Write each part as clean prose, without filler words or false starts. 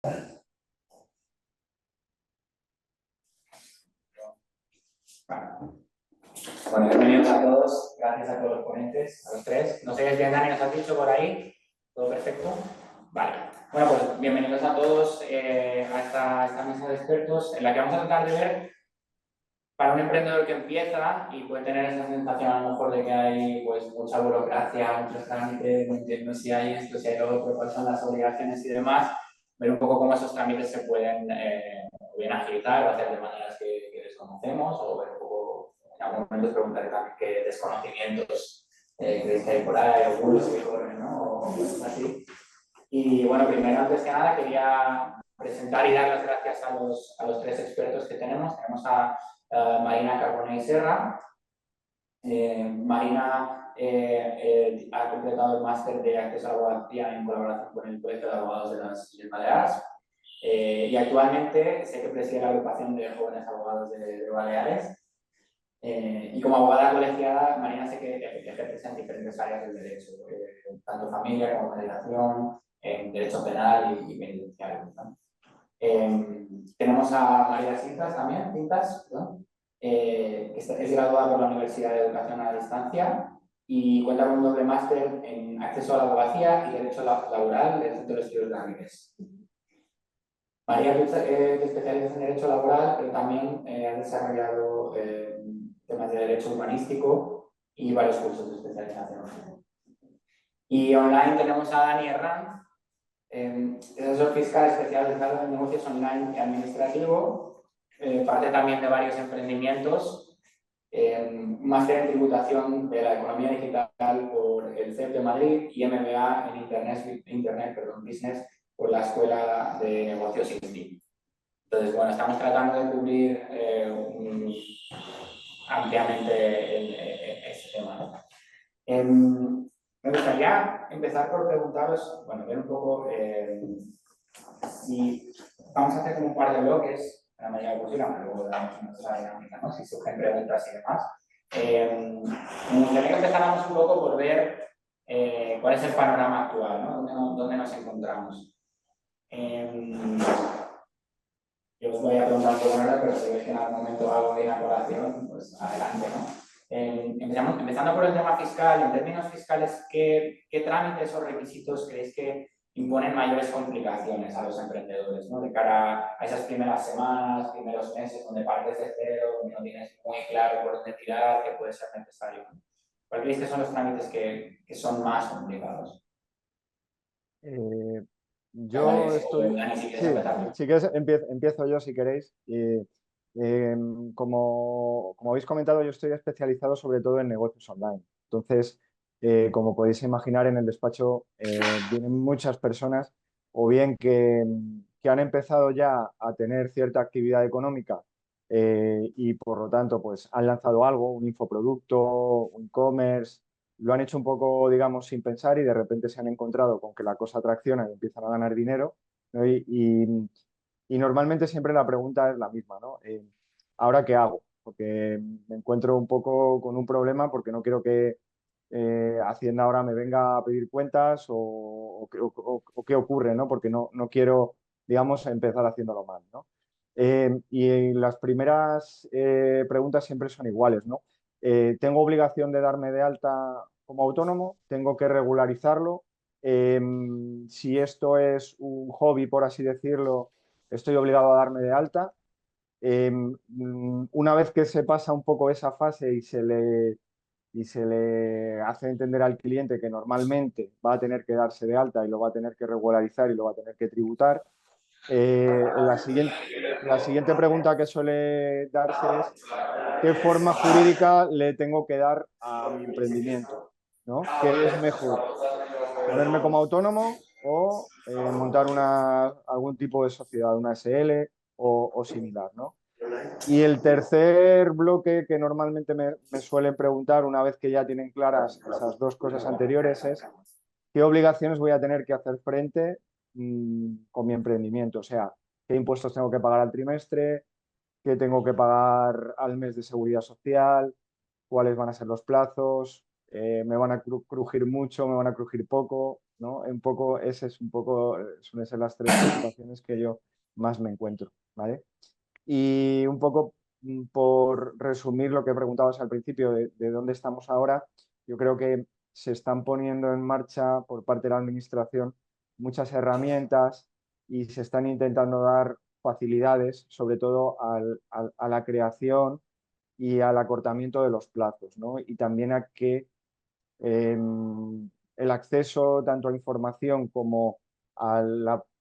Bueno, bienvenidos a todos, gracias a todos los ponentes, a los tres. No sé qué bien, Dani, nos has dicho por ahí, ¿todo perfecto? Vale. Bueno, pues bienvenidos a todos a esta mesa de expertos en la que vamos a tratar de ver, para un emprendedor que empieza y puede tener esa sensación a lo mejor de que hay pues mucha burocracia, muchos trámites, no entiendo si hay esto, si hay lo otro, cuáles son las obligaciones y demás, ver un poco cómo esos trámites se pueden o bien agilizar o hacer de maneras que desconocemos, o ver un poco, en algún momento preguntaré también qué desconocimientos creéis que hay por ahí, o bulos que corren, ¿no? O cosas así. Y bueno, primero, antes que nada, quería presentar y dar las gracias a los tres expertos que tenemos. Tenemos a Marina Carbonell Serra. Marina ha completado el máster de acceso a la abogacía en colaboración con el Colegio de Abogados de las Islas Baleares. Y actualmente sé que preside la agrupación de jóvenes abogados de Baleares. Y como abogada colegiada, Marina sé que ejerce en diferentes áreas del derecho, tanto familia como mediación, en derecho penal y penitenciario, ¿no? Tenemos a María Cintas también, ¿no? Que es graduada por la Universidad de Educación a Distancia y cuenta con un doble máster en acceso a la abogacía y derecho laboral del Centro de Estudios de Amigues. María te especializas en derecho laboral, pero también has desarrollado temas de derecho urbanístico y varios cursos de especialización. Y online tenemos a Dani Herranz, es asesor fiscal especializado en negocios online y administrativo, parte también de varios emprendimientos, máster en tributación de la economía digital por el CEP de Madrid y MBA en Internet Business por la Escuela de Negocios INDI. Entonces, bueno, estamos tratando de cubrir ampliamente este tema, ¿no? Me gustaría empezar por preguntaros, bueno, ver un poco si vamos a hacer como un par de bloques, en la medida de lo posible, aunque luego damos nuestra dinámica, ¿no? Si surgen preguntas y demás. Me gustaría que empezáramos un poco por ver cuál es el panorama actual, ¿no? ¿Dónde nos encontramos? Yo os voy a preguntar por ahora, pero si veis que en algún momento hago de colación, pues adelante, ¿no? Empezando por el tema fiscal, en términos fiscales, ¿qué trámites o requisitos creéis que imponen mayores complicaciones a los emprendedores, ¿no? De cara a esas primeras semanas, primeros meses, donde partes de cero, donde no tienes muy claro por dónde tirar, que puede ser necesario, ¿no? ¿Cuáles creéis que son los trámites que son más complicados? Yo estoy... Dani, si quieres Sí, empezar tú. si quieres, empiezo yo si queréis. Como habéis comentado, yo estoy especializado sobre todo en negocios online. Entonces, como podéis imaginar, en el despacho vienen muchas personas o bien que han empezado ya a tener cierta actividad económica y por lo tanto pues han lanzado algo, un infoproducto, un e-commerce, lo han hecho un poco, digamos, sin pensar y de repente se han encontrado con que la cosa tracciona y empiezan a ganar dinero, ¿no? Y normalmente siempre la pregunta es la misma, ¿no? ¿Ahora qué hago? Porque me encuentro un poco con un problema porque no quiero que Hacienda ahora me venga a pedir cuentas o qué ocurre, ¿no? Porque no quiero, digamos, empezar haciéndolo mal, ¿no? Y las primeras preguntas siempre son iguales, ¿no? ¿Tengo obligación de darme de alta como autónomo? ¿Tengo que regularizarlo? Si esto es un hobby, por así decirlo, ¿estoy obligado a darme de alta? Una vez que se pasa un poco esa fase y se le hace entender al cliente que normalmente va a tener que darse de alta y lo va a tener que regularizar y lo va a tener que tributar, la siguiente pregunta que suele darse es ¿qué forma jurídica le tengo que dar a mi emprendimiento? ¿No? ¿Qué es mejor? ¿Ponerme como autónomo o montar algún tipo de sociedad, una SL o similar, ¿no? Y el tercer bloque que normalmente me suelen preguntar una vez que ya tienen claras esas dos cosas anteriores es ¿qué obligaciones voy a tener que hacer frente con mi emprendimiento? O sea, ¿qué impuestos tengo que pagar al trimestre? ¿Qué tengo que pagar al mes de seguridad social? ¿Cuáles van a ser los plazos? me van a crujir mucho, me van a crujir poco, ¿no? Un poco, suelen ser las tres preocupaciones que yo más me encuentro, ¿vale? Y un poco por resumir lo que preguntabas al principio de dónde estamos ahora, yo creo que se están poniendo en marcha por parte de la administración muchas herramientas y se están intentando dar facilidades, sobre todo a la creación y al acortamiento de los plazos, ¿no? Y también a que el acceso tanto a información como a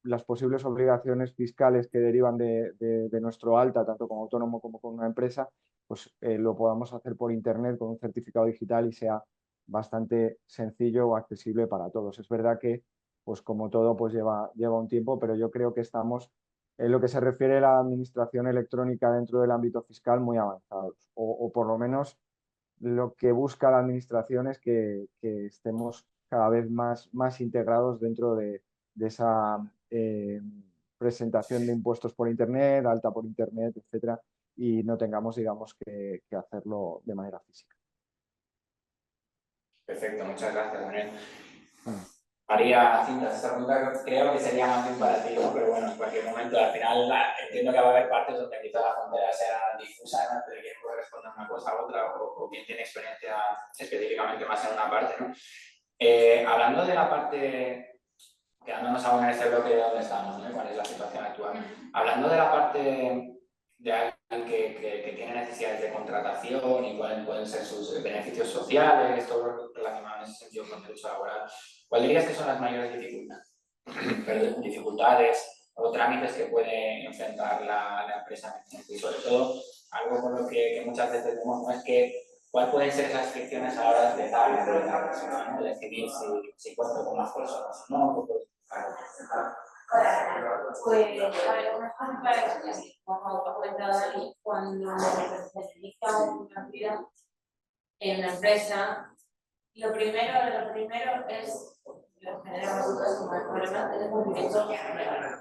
las posibles obligaciones fiscales que derivan de nuestro alta, tanto como autónomo como con una empresa, pues lo podamos hacer por Internet con un certificado digital y sea bastante sencillo o accesible para todos. Es verdad que, pues como todo, pues lleva un tiempo, pero yo creo que estamos, en lo que se refiere a la administración electrónica dentro del ámbito fiscal, muy avanzados, o por lo menos lo que busca la administración es que estemos cada vez más integrados dentro de esa presentación de impuestos por Internet, alta por Internet, etcétera, y no tengamos, digamos, que hacerlo de manera física. Perfecto, muchas gracias, Daniel. Mm. María, Cintas, esta pregunta creo que sería más bien para ti, ¿no? Pero bueno, en cualquier momento, al final entiendo que va a haber partes donde quizá la frontera sea difusa, ¿no? Entre quien puede responder una cosa a otra o quien tiene experiencia específicamente más en una parte, ¿no? Hablando de la parte, quedándonos aún en este bloque de dónde estamos, ¿no? ¿Cuál es la situación actual? Hablando de la parte de alguien que tiene necesidades de contratación y cuáles pueden ser sus beneficios sociales, todo relacionado en ese sentido con el derecho laboral, ¿cuál dirías que son las mayores dificultades o trámites que puede enfrentar la empresa? Y sobre todo, algo con lo que muchas veces vemos, ¿no? Es que ¿cuáles pueden ser esas fricciones a la hora de empezar la persona, ¿no? Decidir si cuento con más personas o no? Pues, a ver, una cosa clara es que, como ha comentado Dani, cuando se realiza una actividad en una empresa, lo primero es, lo genera más dudas como el problema de cumplimiento legal.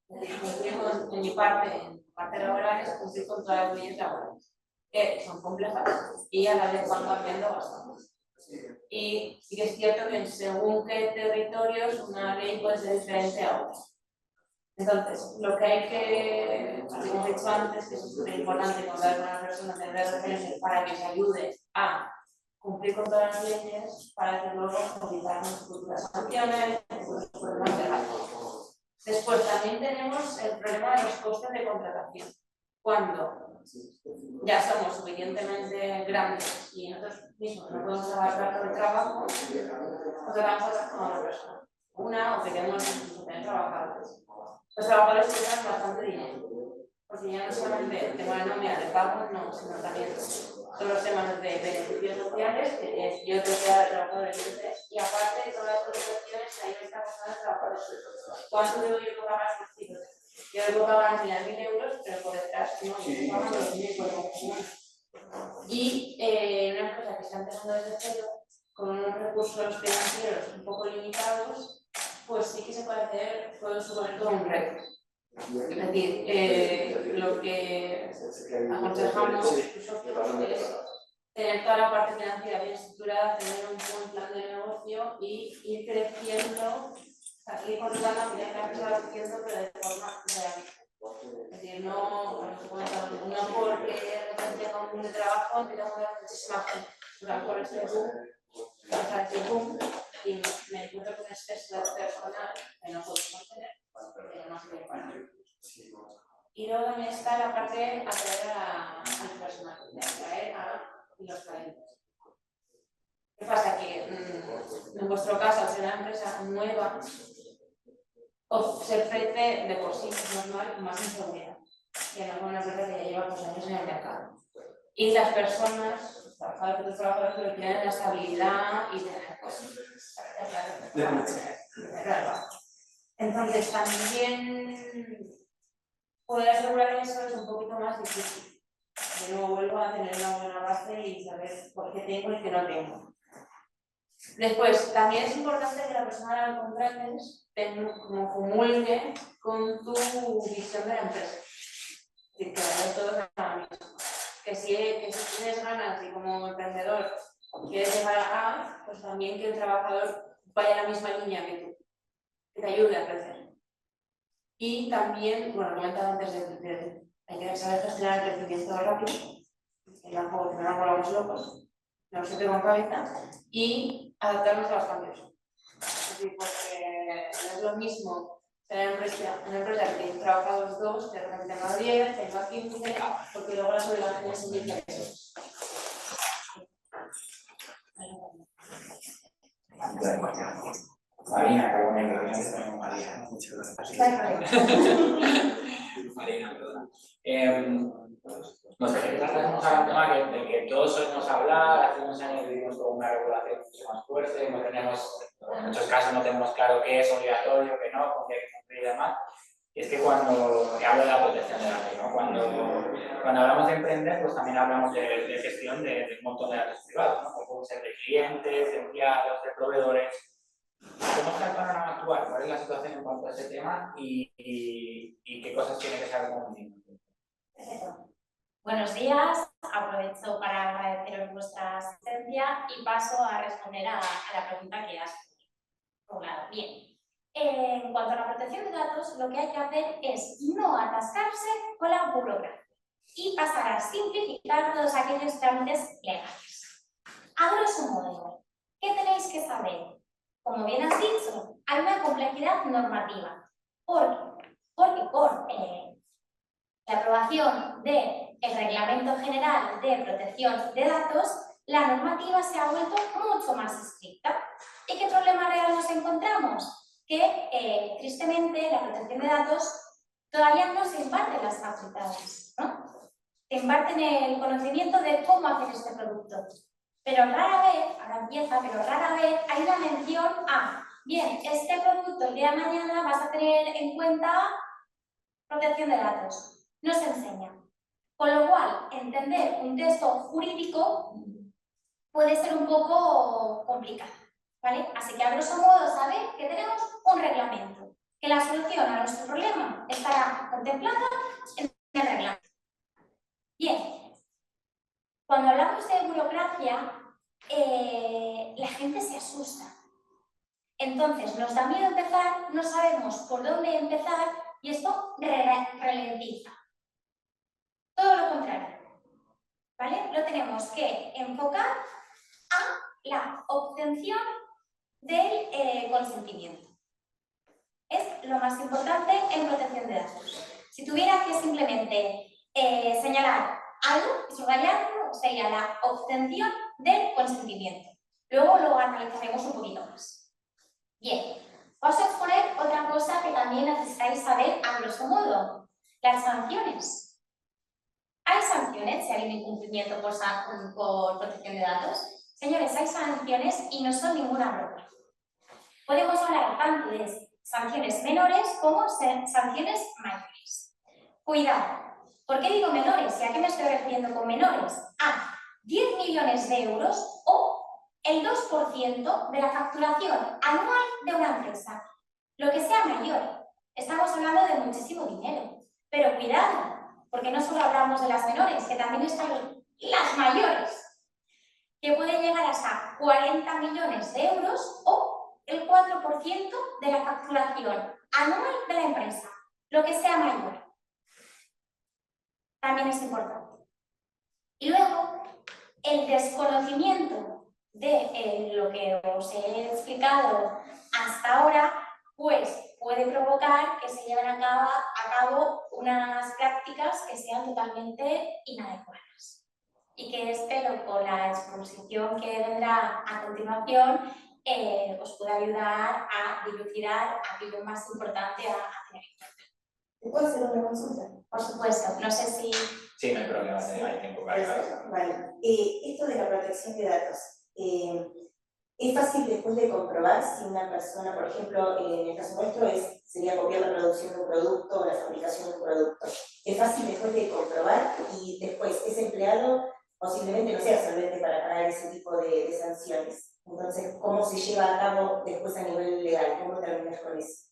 Es decir, cumplimos en mi parte, en parte laboral, es cumplir con todas las leyes laborales, que son complejas y a la vez van cambiando bastante. Y sí que es cierto que según qué territorios una ley puede ser diferente a otra. Entonces, lo que hay que, como hemos dicho antes, que es súper importante contar con una persona, tener referencias para que se ayude a cumplir con todas las leyes, para que luego evitarnos futuras sanciones, futuros problemas legales. Después también tenemos el problema de los costes de contratación. Cuando ya somos suficientemente grandes y nosotros mismos no podemos abarcar todo el trabajo, contratamos a una persona. Una o queremos tener trabajadores. Los trabajadores cuestan bastante dinero, porque ya no solamente el tema de nómina de pago, no, sino también todos los temas de beneficios sociales, que yo creo que hay trabajadores libres, y aparte de todas las cotizaciones, ahí está pasando el trabajador. ¿Cuánto debo yo pagar por ciclo? Yo debo pagar 1.000 euros, pero por detrás no, yo pago 2.000. Y una empresa que está empezando desde cero, con unos recursos financieros un poco limitados, pues sí que se puede hacer, puede suponer todo un reto. Es decir, lo que aconsejamos es tener toda la parte financiera bien estructurada, tener un buen plan de negocio y ir creciendo, ir controlando a medida que la empresa va creciendo, pero de forma realista. Es decir, no porque de repente con un trabajo empieza a mover muchísima gente. Por este boom, y me encuentro con este exceso personal que no puedo mantener, pero no sirve para nada. Y luego también está la parte de atraer al personal, de atraer a los talentos. ¿Qué pasa? Que en vuestro caso, al ser una empresa nueva, se ofrece de por sí, es normal, más inseguridad que no con una empresa que ya lleva años en el mercado. Y las personas, los trabajadores y los trabajadores, lo que quieren es la estabilidad y tener cosas. Entonces, también poder asegurar eso es un poquito más difícil. De nuevo, vuelvo a tener una buena base y saber por qué tengo y qué no tengo. Después, también es importante que la persona que contrates como comulgue con tu visión de la empresa. Es decir, que vaya todos a la misma. Que si tienes ganas y como emprendedor quieres llegar a, pues también que el trabajador vaya a la misma línea que tú, que te ayude a crecer. Y también, bueno, comentaba antes hay que saber gestionar el crecimiento rápido, que no nos volvamos locos, no siempre con cabeza, y adaptarnos a los cambios. Es decir, porque no es lo mismo tener una empresa que tiene trabajados 2, de repente tenga 10, tenga 15, porque luego las obligaciones son diferentes. Marina, qué bonito, Marina. Marina, perdona. No sé, quizás tenemos ahora un tema del que todos solemos hablar. Hace unos años vivimos con una regulación mucho más fuerte, no tenemos, en muchos casos no tenemos claro qué es obligatorio, qué no, con qué hay que cumplir y demás. Y es que cuando hablo de la protección de datos, ¿no? Cuando hablamos de emprender, pues también hablamos de gestión de un montón de datos privados, ¿no? Como pueden ser de clientes, de empleados, de proveedores. ¿Cómo está el panorama actual? ¿Cuál es la situación en cuanto a ese tema y qué cosas tiene que saber como mínimo? Buenos días, aprovecho para agradeceros vuestra asistencia y paso a responder a la pregunta que has formulado. Bien, en cuanto a la protección de datos, lo que hay que hacer es no atascarse con la burocracia y pasar a simplificar todos aquellos trámites legales. A grosso modo, ¿qué tenéis que saber? Como bien has dicho, hay una complejidad normativa, porque por la aprobación del Reglamento General de Protección de Datos, la normativa se ha vuelto mucho más estricta. ¿Y qué problema real nos encontramos? Que, tristemente, la protección de datos todavía no se imparte en las facultades, ¿no? Se imparten el conocimiento de cómo hacer este producto. Pero rara vez, ahora empieza, pero rara vez hay una mención a, bien, este producto el día de mañana vas a tener en cuenta protección de datos. No se enseña. Con lo cual, entender un texto jurídico puede ser un poco complicado, ¿vale? Así que, a grosso modo, saber que tenemos un reglamento, que la solución a nuestro problema estará contemplada en el reglamento. Bien, cuando hablamos de burocracia, la gente se asusta. Entonces, nos da miedo empezar, no sabemos por dónde empezar y esto ralentiza. Todo lo contrario, ¿vale? Lo tenemos que enfocar a la obtención del consentimiento. Es lo más importante en protección de datos. Si tuviera que simplemente señalar algo y subrayarlo, sería la obtención del consentimiento. Luego lo analizaremos un poquito más. Bien, os voy a exponer otra cosa que también necesitáis saber a grosso modo, las sanciones. ¿Hay sanciones si hay un incumplimiento por protección de datos? Señores, hay sanciones y no son ninguna broma. Podemos hablar tanto de sanciones menores como sanciones mayores. Cuidado, ¿por qué digo menores? ¿Y a qué me estoy refiriendo con menores? A 10 millones de euros o el 2% de la facturación anual de una empresa. Lo que sea mayor. Estamos hablando de muchísimo dinero. Pero cuidado, porque no solo hablamos de las menores, que también están las mayores, que pueden llegar hasta 40 millones de euros o el 4% de la facturación anual de la empresa, lo que sea mayor. También es importante. Y luego, el desconocimiento de lo que os he explicado hasta ahora, pues puede provocar que se lleven a cabo unas prácticas que sean totalmente inadecuadas. Y que espero con la exposición que vendrá a continuación os pueda ayudar a dilucidar aquello más importante a tener en cuenta. ¿Puedo hacer una consulta? Por supuesto, no sé si... Sí, no hay problema, hay tiempo para eso. Vale. Esto de la protección de datos, ¿es fácil después de comprobar si una persona, por ejemplo, en el caso nuestro sería copiar la producción de un producto o la fabricación de un producto? ¿Es fácil después de comprobar y después ese empleado posiblemente no sea solvente para pagar ese tipo de sanciones? Entonces, ¿cómo se lleva a cabo después a nivel legal? ¿Cómo terminas con eso?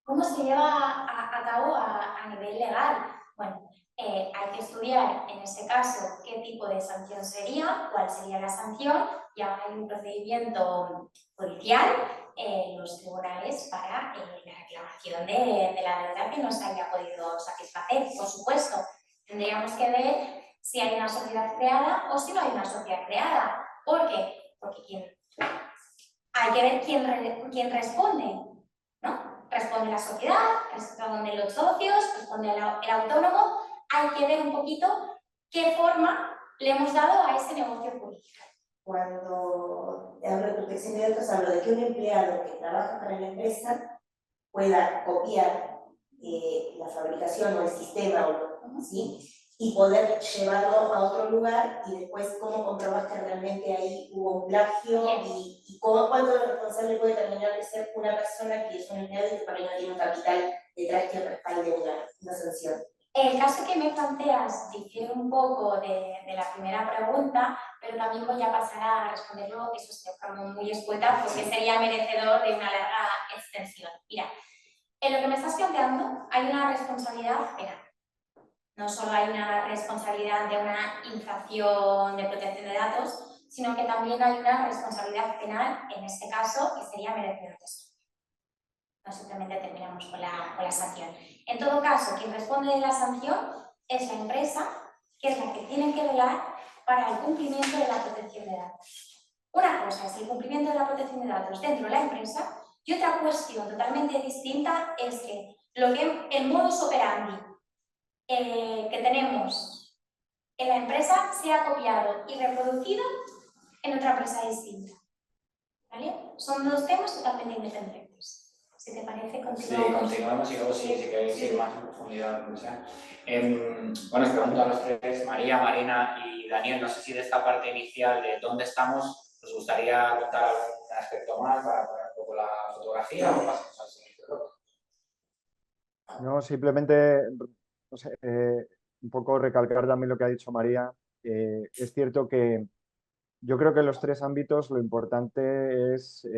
¿Cómo se lleva a cabo a nivel legal? Bueno, hay que estudiar en ese caso qué tipo de sanción sería, cuál sería la sanción, y ahora hay un procedimiento judicial en los tribunales para la reclamación de la deuda que no se haya podido satisfacer. Por supuesto, tendríamos que ver si hay una sociedad creada o si no hay una sociedad creada. ¿Por qué? Porque hay que ver quién responde, ¿no? Responde la sociedad, responden los socios, responde el autónomo. Hay que ver un poquito qué forma le hemos dado a ese negocio jurídico. Cuando hablo de protección de datos, hablo de que un empleado que trabaja para la empresa pueda copiar la fabricación o el sistema, ¿sí? Y poder llevarlo a otro lugar y después cómo comprobar que realmente ahí hubo un plagio y cuánto el responsable puede terminar de ser una persona que es un empleado y que por ahí no tiene un capital detrás que respalde una sanción. El caso que me planteas difiere un poco de la primera pregunta, pero también voy a pasar a responderlo, eso sí, de forma muy escueta, porque sería merecedor de una larga extensión. Mira, en lo que me estás planteando hay una responsabilidad penal. No solo hay una responsabilidad de una infracción de protección de datos, sino que también hay una responsabilidad penal, en este caso, que sería merecedor de esto. No simplemente terminamos con la sanción. En todo caso, quien responde de la sanción es la empresa, que es la que tiene que velar para el cumplimiento de la protección de datos. Una cosa es el cumplimiento de la protección de datos dentro de la empresa y otra cuestión totalmente distinta es que el modus operandi que tenemos en la empresa sea copiado y reproducido en otra empresa distinta. ¿Vale? Son dos temas totalmente independientes. Si te parece, continuamos. Sí, continuamos y luego si queréis ir más en profundidad, lo que sea. Bueno, os pregunto a los tres, María, Marina y Daniel, no sé si de esta parte inicial de dónde estamos, os gustaría contar algún aspecto más para poner un poco la fotografía o pasamos al siguiente bloque. No, simplemente, no sé, un poco recalcar también lo que ha dicho María. Es cierto que yo creo que en los tres ámbitos lo importante es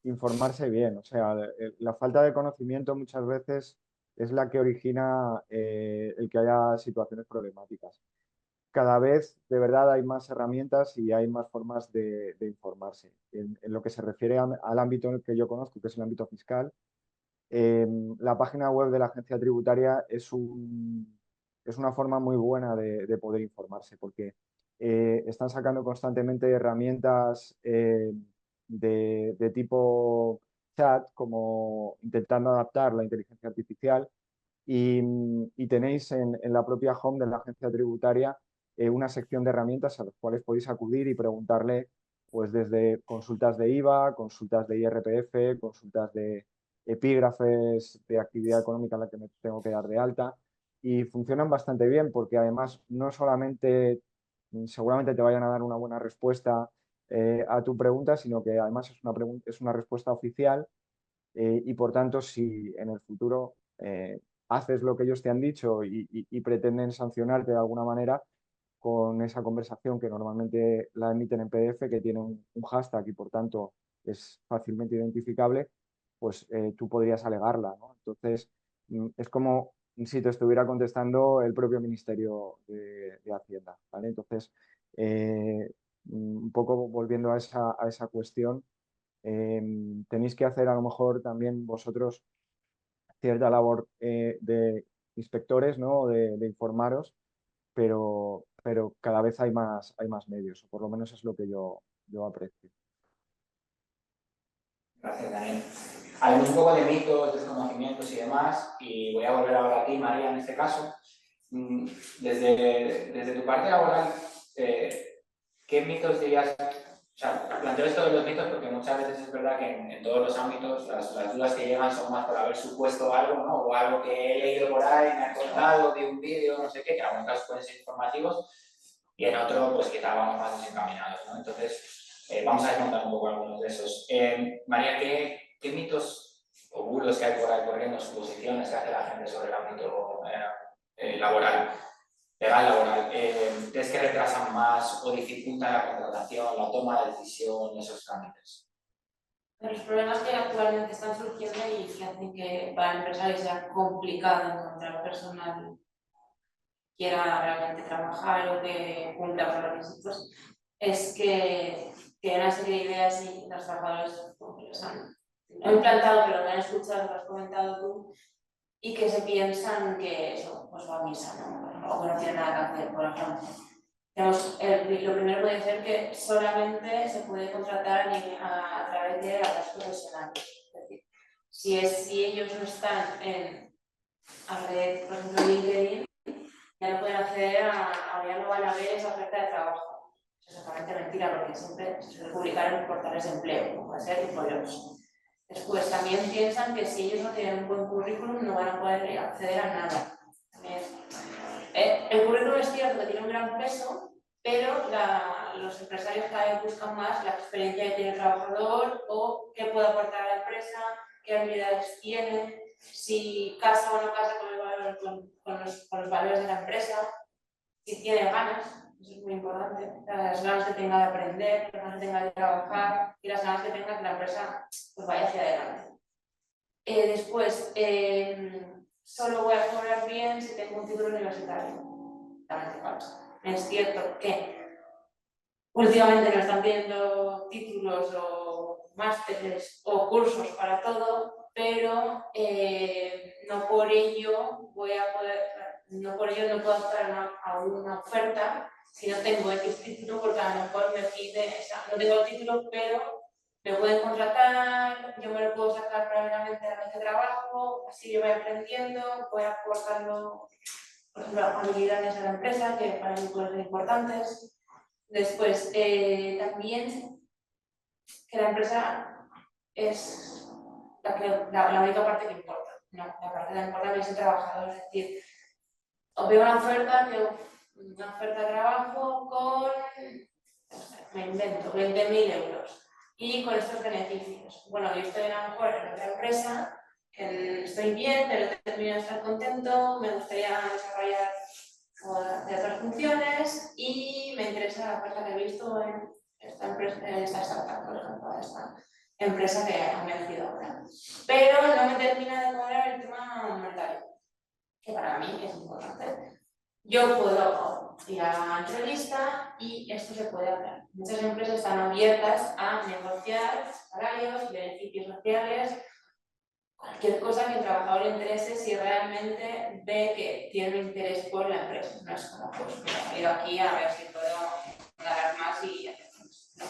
informarse bien. O sea, la falta de conocimiento muchas veces es la que origina el que haya situaciones problemáticas. Cada vez, de verdad, hay más herramientas y hay más formas de informarse. En lo que se refiere al ámbito en el que yo conozco, que es el ámbito fiscal, la página web de la agencia tributaria es una forma muy buena de poder informarse, porque están sacando constantemente herramientas de tipo chat, como intentando adaptar la inteligencia artificial, y tenéis en la propia home de la agencia tributaria una sección de herramientas a las cuales podéis acudir y preguntarle, pues desde consultas de IVA, consultas de IRPF, consultas de epígrafes de actividad económica en la que me tengo que dar de alta, y funcionan bastante bien porque además no solamente seguramente te vayan a dar una buena respuesta a tu pregunta, sino que además es una respuesta oficial, y por tanto si en el futuro haces lo que ellos te han dicho y pretenden sancionarte de alguna manera con esa conversación, que normalmente la emiten en PDF, que tiene un hashtag y por tanto es fácilmente identificable, pues tú podrías alegarla, ¿no? Entonces, es como si te estuviera contestando el propio Ministerio de Hacienda, ¿vale? Entonces, un poco volviendo a esa cuestión, tenéis que hacer a lo mejor también vosotros cierta labor de inspectores, ¿no? De informaros, pero cada vez hay más medios, o por lo menos es lo que yo aprecio. Gracias, Daniel. Hablemos un poco de mitos, desconocimientos y demás, y voy a volver ahora a ti, María, en este caso. Desde tu parte laboral, ¿qué mitos dirías? O sea, planteo esto de los mitos porque muchas veces es verdad que en todos los ámbitos las dudas que llegan son más por haber supuesto algo, ¿no? O algo que he leído por ahí, me han contado de un vídeo, no sé qué, que en algunos casos pueden ser informativos, y en otro, pues quizá vamos más desencaminados, ¿no? Entonces, vamos a desmontar un poco algunos de esos. María, ¿qué mitos o bulos que hay por ahí corriendo, suposiciones que hace la gente sobre el ámbito laboral? Legal laboral, ¿crees que retrasan más o dificultan la contratación, la toma de decisión, esos trámites? Los problemas que actualmente están surgiendo y que hacen que para el empresario sea complicado encontrar personal quiera realmente trabajar o que cumpla con los requisitos, es que tiene una serie de ideas y los trabajadores como que los han implantado, pero lo han escuchado, lo has comentado tú, y que se piensan que eso pues va a misa, ¿no? O que no tiene nada que hacer, por ejemplo. Lo primero puede ser que solamente se puede contratar a través de las redes profesionales. Es decir, si ellos no están en la red, por ejemplo, LinkedIn, ya no pueden acceder a ya no van a ver esa oferta de trabajo. Es exactamente mentira, porque siempre se suele publicar en portales de empleo, como puede ser Infojobs. Después también piensan que si ellos no tienen un buen currículum no van a poder acceder a nada. El currículum es cierto que tiene un gran peso, pero los empresarios cada vez buscan más la experiencia que tiene el trabajador o qué puede aportar a la empresa, qué habilidades tiene, si casa o no casa con los valores de la empresa, si tiene ganas, eso es muy importante, las ganas que tenga de aprender, las ganas que tenga de trabajar y las ganas que tenga que la empresa pues, vaya hacia adelante. Después, solo voy a cobrar bien si tengo un título universitario. Totalmente falso. Es cierto que últimamente nos están pidiendo títulos o másteres o cursos para todo, pero no por ello no puedo optar a una oferta si no tengo X título, porque a lo mejor me pide, o sea, no tengo el título, pero me pueden contratar, yo me lo puedo sacar paralelamente a la vez de trabajo, así yo voy aprendiendo, voy aportando, por ejemplo, habilidades a la empresa que para mí pueden ser importantes. Después, también que la empresa es la única parte que importa, no, la parte que importa es el trabajador, es decir, os veo una oferta de trabajo con, me invento, 20.000 euros y con estos beneficios. Bueno, yo estoy a lo mejor en otra empresa, que estoy bien, pero termino de estar contento, me gustaría desarrollar o hacer otras funciones y me interesa la oferta que he visto en esta empresa, en esta startup, por ejemplo, esta empresa que ha emergido ahora. Pero no me termina de cuadrar el tema monetario, que para mí es importante. Yo puedo ir a la entrevista y esto se puede hablar. Muchas empresas están abiertas a negociar salarios, beneficios sociales, cualquier cosa que el trabajador le interese si realmente ve que tiene un interés por la empresa. No es como, pues, mira, he ido aquí a ver si puedo ganar más y hacer más. No.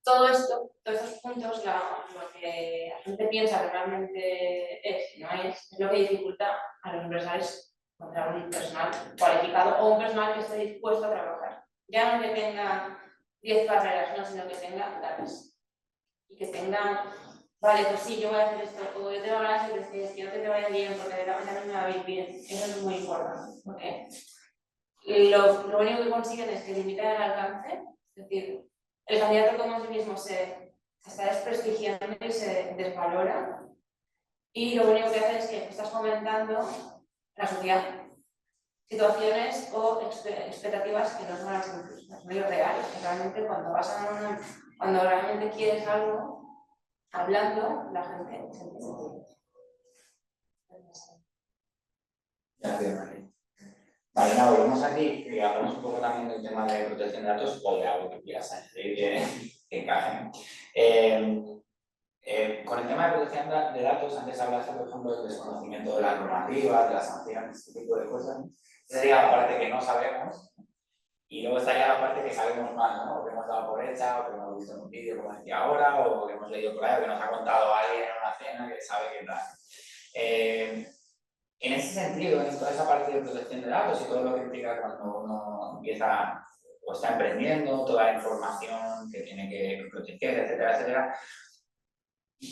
Todo esto, todos estos puntos, lo que la gente piensa que realmente es y no es lo que dificulta a los empresarios encontrar un personal cualificado o un personal que esté dispuesto a trabajar. Ya no que tenga 10 carreras, no, sino que tenga ganas. Y que tenga, vale, pues sí, yo voy a hacer esto, o yo tengo ganas de crecer, quiero que te vaya bien, porque de repente a mí me va a ir bien. Eso es muy importante, porque lo único que consiguen es que limitan el alcance, es decir, el candidato como sí mismo se está desprestigiando y se desvalora, y lo único que hace es que estás fomentando la sociedad, situaciones o expectativas que no son las medios reales. Realmente cuando realmente quieres algo, hablando, la gente se entiende. Gracias, María. Vale, nada, volvemos aquí y hablamos un poco también del tema de protección de datos o de algo que quieras añadir que encaje. Con el tema de protección de datos, antes hablaste, por ejemplo, del desconocimiento de la normativa, de las sanciones, este tipo de cosas. Esa sería la parte que no sabemos. Y luego estaría la parte que sabemos más, ¿no? O que hemos dado por hecha, o que hemos visto en un vídeo, como decía ahora, o que hemos leído por ahí, o que nos ha contado alguien en una cena que sabe qué tal. En ese sentido, en toda esa parte de protección de datos y todo lo que implica cuando uno empieza o está emprendiendo, toda la información que tiene que proteger, etcétera, etcétera,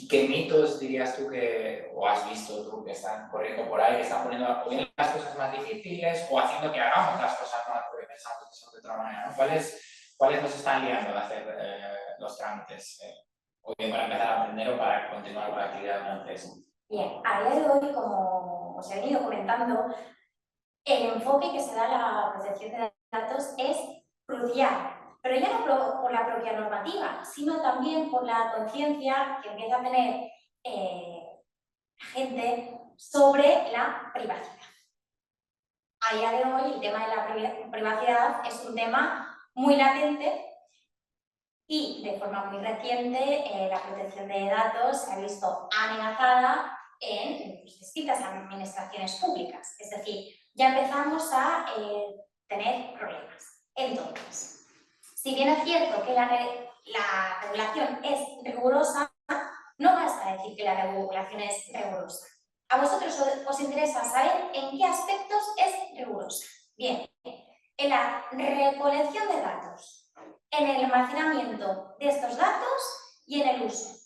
¿qué mitos dirías tú que, o has visto tú que están corriendo por ahí, que están poniendo o bien las cosas más difíciles o haciendo que hagamos las cosas más porque pensamos que son de otra manera, ¿no? ¿Cuáles nos están liando de hacer los trámites? O bien para empezar a aprender o para continuar con la actividad de una empresa. Bien, a día de hoy, como os he venido comentando, el enfoque que se da a la protección de datos es crucial, pero ya no por la propia normativa, sino también por la conciencia que empieza a tener la gente sobre la privacidad. a día de hoy el tema de la privacidad es un tema muy latente y de forma muy reciente la protección de datos se ha visto amenazada en distintas administraciones públicas. Es decir, ya empezamos a tener problemas. Entonces, si bien es cierto que la regulación es rigurosa, no basta decir que la regulación es rigurosa. A vosotros os interesa saber en qué aspectos es rigurosa. Bien, en la recolección de datos, en el almacenamiento de estos datos y en el uso.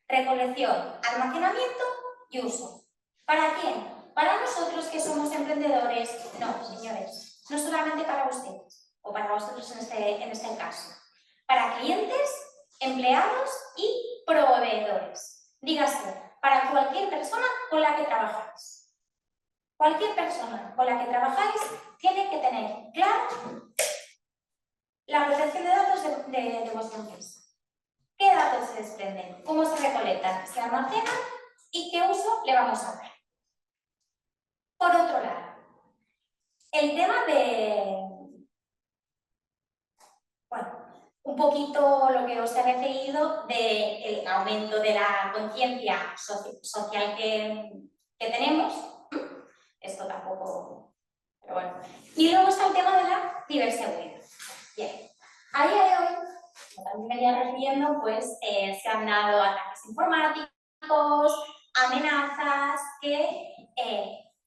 Recolección, almacenamiento y uso. ¿Para quién? ¿Para nosotros que somos emprendedores? No, señores, no solamente para ustedes o para vosotros en este caso. Para clientes, empleados y proveedores. Dígase, para cualquier persona con la que trabajáis. Cualquier persona con la que trabajáis tiene que tener claro la protección de datos de vuestra empresa. ¿Qué datos se desprenden? ¿Cómo se recolectan? ¿Se almacenan? ¿Y qué uso le vamos a dar? Por otro lado, el tema de... Bueno, un poquito lo que os he referido del aumento de la conciencia social que tenemos. Esto tampoco... Pero bueno. Y luego está el tema de la ciberseguridad. Bien. A día de hoy, como también venía refiriendo, pues se han dado ataques informáticos, amenazas que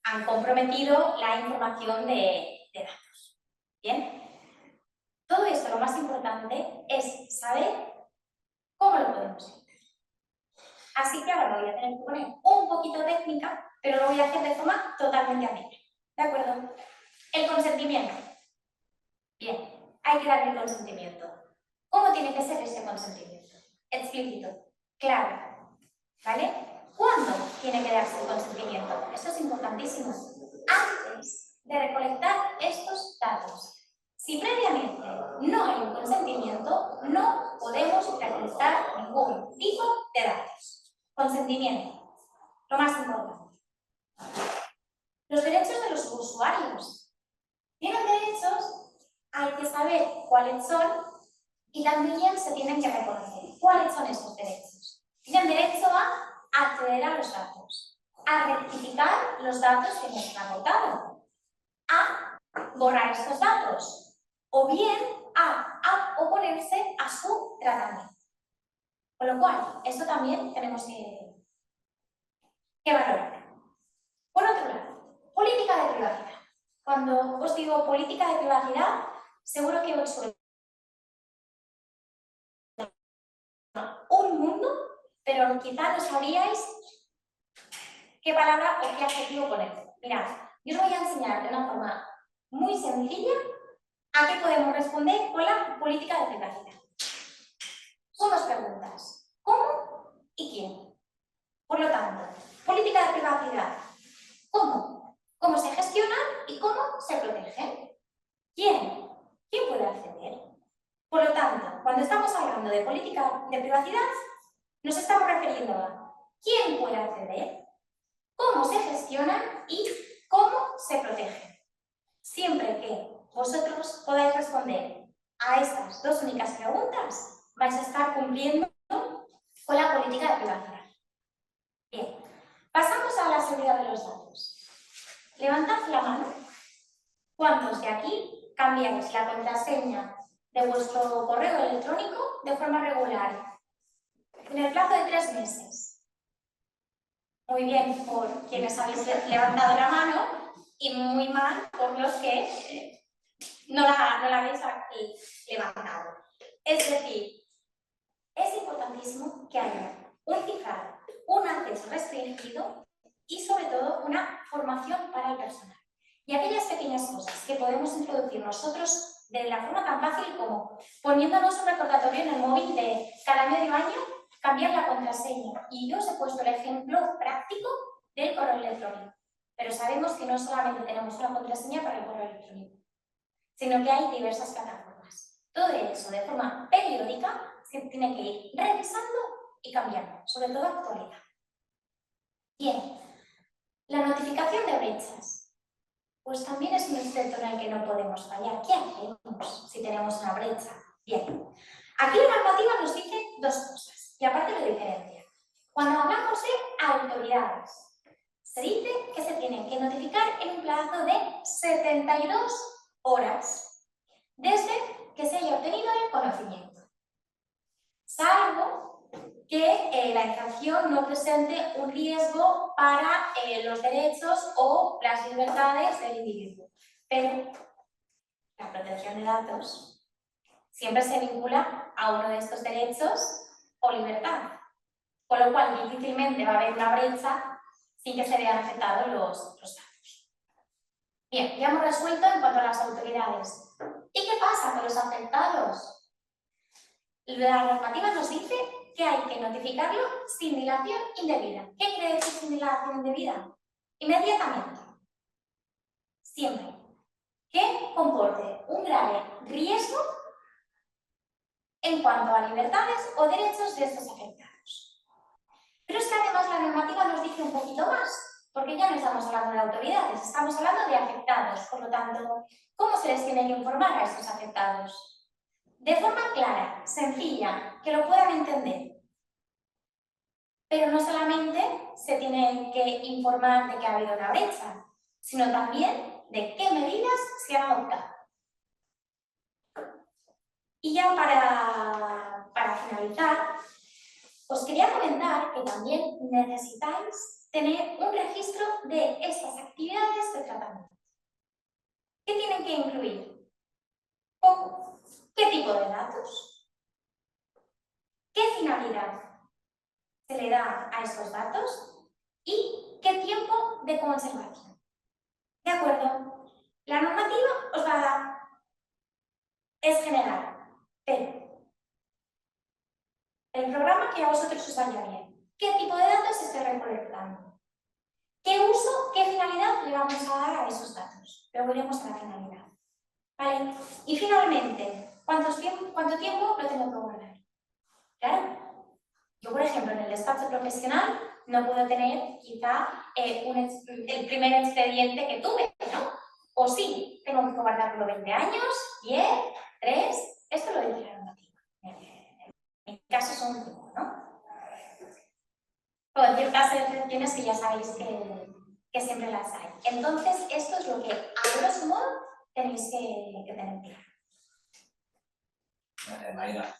han comprometido la información de datos. Bien. Todo esto, lo más importante es saber cómo lo podemos evitar. Así que ahora me voy a tener que poner un poquito técnica, pero lo voy a hacer de forma totalmente amena. ¿De acuerdo? El consentimiento. Bien, hay que darle el consentimiento. ¿Cómo tiene que ser ese consentimiento? Explícito, claro, ¿vale? ¿Cuándo tiene que darse el consentimiento? Esto es importantísimo. Antes de recolectar estos datos. Si previamente no hay un consentimiento, no podemos recolectar ningún tipo de datos. Consentimiento, lo más importante. Los derechos de los usuarios. ¿Tienen derechos? Hay que saber cuáles son y también se tienen que reconocer. ¿Cuáles son estos derechos? Tienen derecho a acceder a los datos, a rectificar los datos que nos han aportado, a borrar estos datos o bien a oponerse a su tratamiento. Con lo cual, esto también tenemos que valorar. Por otro lado, política de privacidad. Cuando os digo política de privacidad, seguro que os suena un mundo, pero quizá no sabríais qué palabra o qué adjetivo poner. Mirad, yo os voy a enseñar de una forma muy sencilla a qué podemos responder con la política de privacidad. Son dos preguntas. ¿Cómo y quién? Por lo tanto, política de privacidad. ¿Cómo? ¿Cómo se gestionan y cómo se protegen? ¿Quién? ¿Quién puede acceder? Por lo tanto, cuando estamos hablando de política de privacidad, nos estamos refiriendo a quién puede acceder, cómo se gestionan y cómo se protegen. Siempre que vosotros podáis responder a estas dos únicas preguntas, vais a estar cumpliendo con la política de privacidad. Bien, pasamos a la seguridad de los datos. Levantad la mano. ¿Cuántos de aquí cambiáis la contraseña de vuestro correo electrónico de forma regular en el plazo de 3 meses? Muy bien por quienes habéis levantado la mano y muy mal por los que no la habéis levantado. Es decir, es importantísimo que haya un cifrado, un acceso restringido y sobre todo una formación para el personal. Y aquellas pequeñas cosas que podemos introducir nosotros de la forma tan fácil como poniéndonos un recordatorio en el móvil de cada medio año cambiar la contraseña. Y yo os he puesto el ejemplo práctico del correo electrónico. Pero sabemos que no solamente tenemos una contraseña para el correo electrónico, sino que hay diversas plataformas. Todo eso de forma periódica se tiene que ir revisando y cambiando, sobre todo actualidad. Bien, la notificación de brechas. pues también es un sector en el que no podemos fallar. ¿Qué hacemos si tenemos una brecha? Bien, aquí la normativa nos dice dos cosas y aparte lo diferencia. Cuando hablamos de autoridades, se dice que se tienen que notificar en un plazo de 72 horas desde que se haya obtenido el conocimiento, salvo que la infracción no presente un riesgo para los derechos o las libertades del individuo. Pero la protección de datos siempre se vincula a uno de estos derechos o libertad, con lo cual difícilmente va a haber una brecha sin que se vean afectados los datos. Bien, ya hemos resuelto en cuanto a las autoridades. ¿Y qué pasa con los afectados? La normativa nos dice que hay que notificarlo sin dilación indebida. ¿Qué quiere decir sin dilación indebida? Inmediatamente. Siempre. Que comporte un grave riesgo en cuanto a libertades o derechos de estos afectados. Pero es que además la normativa nos dice un poquito más, porque ya no estamos hablando de autoridades, estamos hablando de afectados. Por lo tanto, ¿cómo se les tiene que informar a estos afectados? De forma clara, sencilla, que lo puedan entender. Pero no solamente se tiene que informar de que ha habido una brecha, sino también de qué medidas se han adoptado. Y ya para finalizar, os quería comentar que también necesitáis tener un registro de estas actividades de tratamiento. ¿Qué tienen que incluir? Poco. ¿Qué tipo de datos? ¿Qué finalidad se le da a estos datos? ¿Y qué tiempo de conservación? ¿De acuerdo? La normativa os va a dar, es general, pero el programa que a vosotros os vaya bien. ¿Qué tipo de datos estáis recolectando? ¿Qué uso, qué finalidad le vamos a dar a esos datos? Luego iremos a la finalidad. ¿Vale? Y finalmente, ¿cuánto tiempo lo tengo que guardar? Claro. Yo, por ejemplo, en el despacho profesional no puedo tener quizá el primer expediente que tuve, ¿no? O sí, tengo que guardarlo 20 años, 10, 3, esto lo dice la normativa. En mi caso son 5, ¿no? Con ciertas excepciones que ya sabéis que siempre las hay. Entonces, esto es lo que, a grosso modo, tenéis que tener claro. María.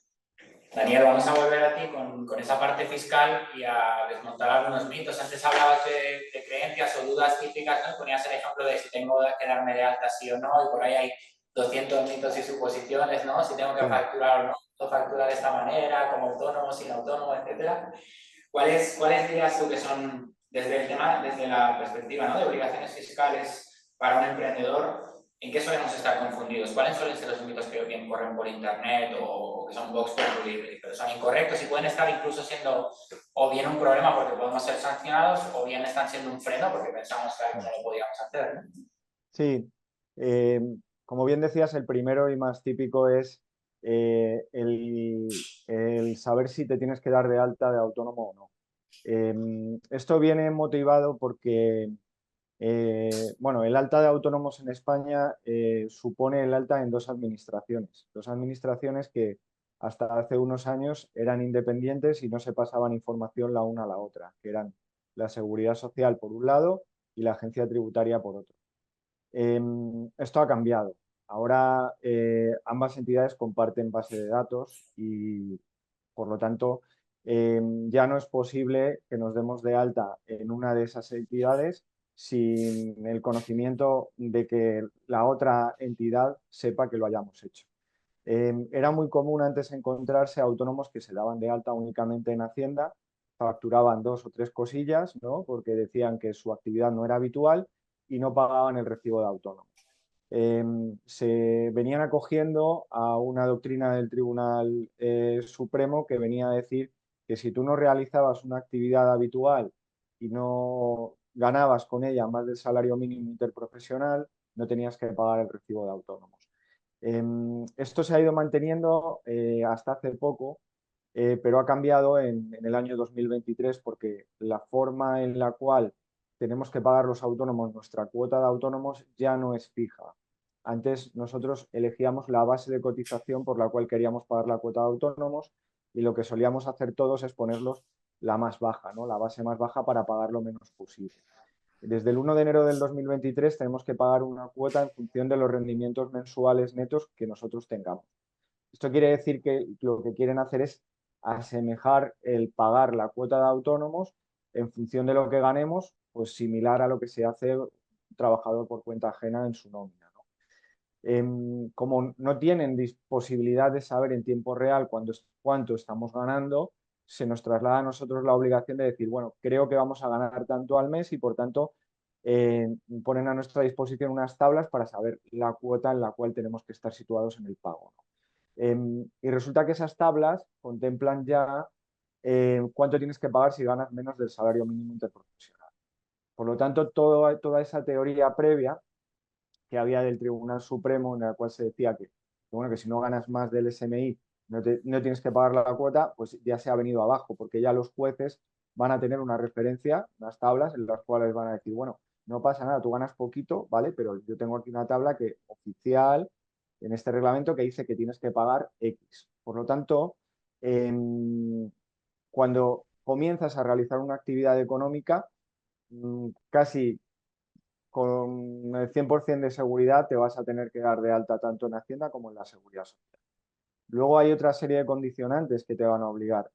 Daniel, vamos a volver a ti con esa parte fiscal y a desmontar algunos mitos. Antes hablabas de creencias o dudas típicas, ¿no? Ponías el ejemplo de si tengo que darme de alta sí o no, y por ahí hay 200 mitos y suposiciones, ¿no? Si tengo que facturar o no facturar de esta manera, como autónomo, sin autónomo, etcétera. ¿Cuáles dirías tú que son, desde el tema, desde la perspectiva, ¿no?, de obligaciones fiscales para un emprendedor, en qué solemos estar confundidos? ¿Cuáles suelen ser los mitos que bien corren por internet o que son vox populi, pero son incorrectos y pueden estar incluso siendo o bien un problema porque podemos ser sancionados o bien están siendo un freno porque pensamos que algo no lo podíamos hacer, ¿no? Sí, como bien decías, el primero y más típico es el saber si te tienes que dar de alta de autónomo o no. Esto viene motivado porque bueno, el alta de autónomos en España supone el alta en dos administraciones que hasta hace unos años eran independientes y no se pasaban información la una a la otra, que eran la Seguridad Social por un lado y la Agencia Tributaria por otro. Esto ha cambiado. Ahora ambas entidades comparten base de datos y, por lo tanto, ya no es posible que nos demos de alta en una de esas entidades sin el conocimiento de que la otra entidad sepa que lo hayamos hecho. Era muy común antes encontrarse autónomos que se daban de alta únicamente en Hacienda, facturaban 2 o 3 cosillas, ¿no?, porque decían que su actividad no era habitual y no pagaban el recibo de autónomos. Se venían acogiendo a una doctrina del Tribunal Supremo que venía a decir que si tú no realizabas una actividad habitual y no ganabas con ella más del salario mínimo interprofesional, no tenías que pagar el recibo de autónomos. Esto se ha ido manteniendo hasta hace poco, pero ha cambiado en el año 2023 porque la forma en la cual tenemos que pagar los autónomos, nuestra cuota de autónomos ya no es fija. Antes nosotros elegíamos la base de cotización por la cual queríamos pagar la cuota de autónomos y lo que solíamos hacer todos es ponerlos la más baja, ¿no? La base más baja para pagar lo menos posible. Desde el 1 de enero del 2023 tenemos que pagar una cuota en función de los rendimientos mensuales netos que nosotros tengamos. Esto quiere decir que lo que quieren hacer es asemejar el pagar la cuota de autónomos en función de lo que ganemos, pues similar a lo que se hace un trabajador por cuenta ajena en su nómina, ¿no? Como no tienen posibilidad de saber en tiempo real cuánto estamos ganando, se nos traslada a nosotros la obligación de decir, bueno, creo que vamos a ganar tanto al mes y por tanto ponen a nuestra disposición unas tablas para saber la cuota en la cual tenemos que estar situados en el pago, ¿no? Y resulta que esas tablas contemplan ya cuánto tienes que pagar si ganas menos del salario mínimo interprofesional. Por lo tanto, toda esa teoría previa que había del Tribunal Supremo en la cual se decía bueno, que si no ganas más del SMI no tienes que pagar la cuota, pues ya se ha venido abajo, porque ya los jueces van a tener una referencia, unas tablas en las cuales van a decir, bueno, no pasa nada, tú ganas poquito, ¿vale? Pero yo tengo aquí una tabla oficial en este reglamento que dice que tienes que pagar X. Por lo tanto, cuando comienzas a realizar una actividad económica, casi con el 100% de seguridad te vas a tener que dar de alta tanto en Hacienda como en la Seguridad Social. Luego hay otra serie de condicionantes que te van a obligar.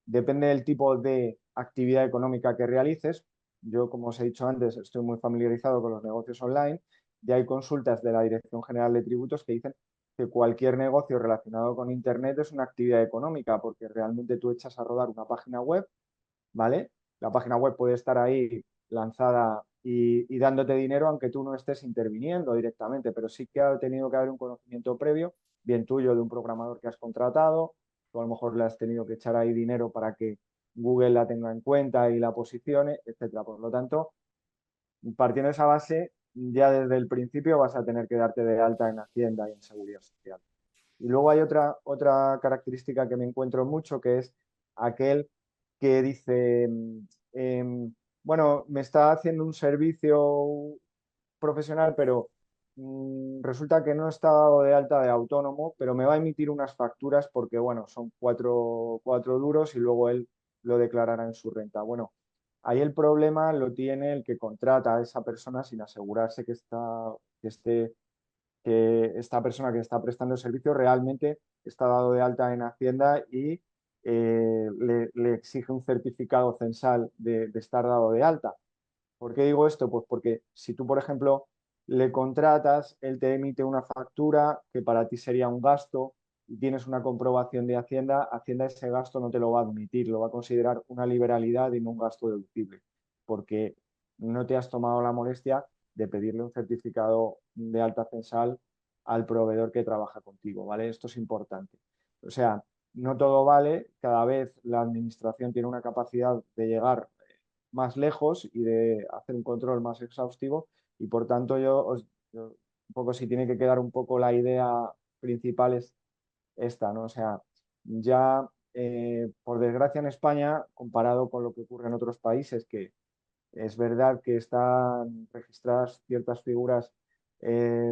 Depende del tipo de actividad económica que realices. Yo, como os he dicho antes, estoy muy familiarizado con los negocios online y hay consultas de la Dirección General de Tributos que dicen que cualquier negocio relacionado con Internet es una actividad económica porque realmente tú echas a rodar una página web, ¿vale? La página web puede estar ahí lanzada y dándote dinero aunque tú no estés interviniendo directamente, pero sí que ha tenido que haber un conocimiento previo, bien tuyo, de un programador que has contratado, o a lo mejor le has tenido que echar ahí dinero para que Google la tenga en cuenta y la posicione, etcétera. Por lo tanto, partiendo de esa base, ya desde el principio vas a tener que darte de alta en Hacienda y en Seguridad Social. Y luego hay otra característica que me encuentro mucho, que es aquel que dice, bueno, me está haciendo un servicio profesional, pero resulta que no está dado de alta de autónomo, pero me va a emitir unas facturas porque, bueno, son cuatro duros y luego él lo declarará en su renta. Bueno, ahí el problema lo tiene el que contrata a esa persona sin asegurarse que esta persona que está prestando el servicio realmente está dado de alta en Hacienda y le exige un certificado censal de estar dado de alta. ¿Por qué digo esto? Pues porque si tú, por ejemplo, le contratas, él te emite una factura que para ti sería un gasto y tienes una comprobación de Hacienda, Hacienda ese gasto no te lo va a admitir, lo va a considerar una liberalidad y no un gasto deducible, porque no te has tomado la molestia de pedirle un certificado de alta censal al proveedor que trabaja contigo, ¿vale? Esto es importante. O sea, no todo vale, cada vez la administración tiene una capacidad de llegar más lejos y de hacer un control más exhaustivo y por tanto un poco si tiene que quedar un poco la idea principal es esta, ¿no? O sea, ya por desgracia en España, comparado con lo que ocurre en otros países, que es verdad que están registradas ciertas figuras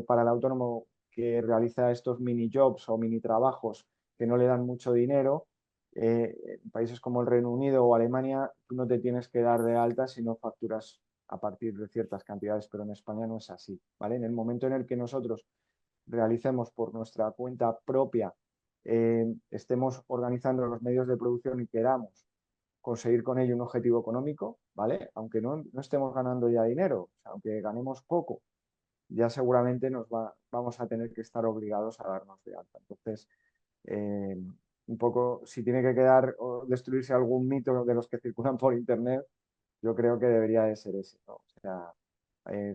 para el autónomo que realiza estos mini jobs o mini trabajos que no le dan mucho dinero. En países como el Reino Unido o Alemania, tú no te tienes que dar de alta si no facturas a partir de ciertas cantidades, pero en España no es así, ¿vale? En el momento en el que nosotros realicemos por nuestra cuenta propia, estemos organizando los medios de producción y queramos conseguir con ello un objetivo económico, ¿vale? Aunque no estemos ganando ya dinero, o sea, aunque ganemos poco, ya seguramente vamos a tener que estar obligados a darnos de alta. Entonces, un poco, si tiene que quedar o destruirse algún mito de los que circulan por Internet, yo creo que debería de ser ese, ¿no? O sea,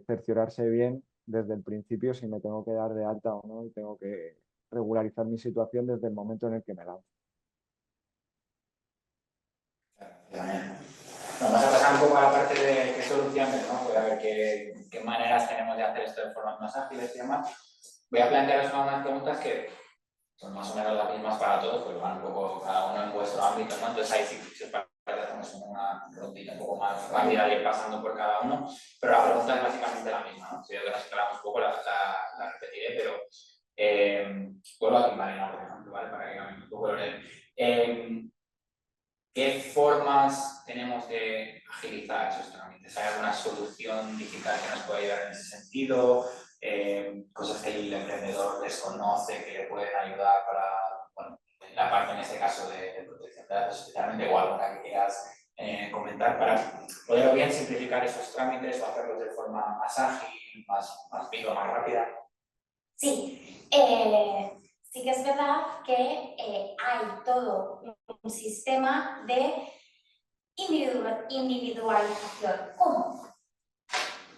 cerciorarse bien desde el principio si me tengo que dar de alta o no y tengo que regularizar mi situación desde el momento en el que me lanzo. Vamos a pasar un poco a la parte de qué soluciones, ¿no? Voy a ver qué maneras tenemos de hacer esto de formas más ágiles y demás. Voy a plantearos unas preguntas que son más o menos las mismas para todos, pero van un poco cada uno en vuestro ámbito, ¿no? Entonces ahí sí, si os parece, hacemos una rondita un poco más rápida de ir pasando por cada uno, pero la pregunta es básicamente la misma, ¿no? Si veo que nos aclaramos un poco, la repetiré, pero vuelvo aquí, Marina, por ejemplo, ¿vale? Para que cambie un poco el orden. ¿Qué formas tenemos de agilizar esos trámites? ¿Hay alguna solución digital que nos pueda ayudar en ese sentido? Cosas que el emprendedor desconoce que le pueden ayudar para, bueno, en la parte en este caso de protección de datos, especialmente, o alguna que quieras comentar para poder bien simplificar esos trámites o hacerlos de forma más ágil, más viva, más rápida. Sí, sí que es verdad que hay todo un sistema de individualización. ¿Cómo?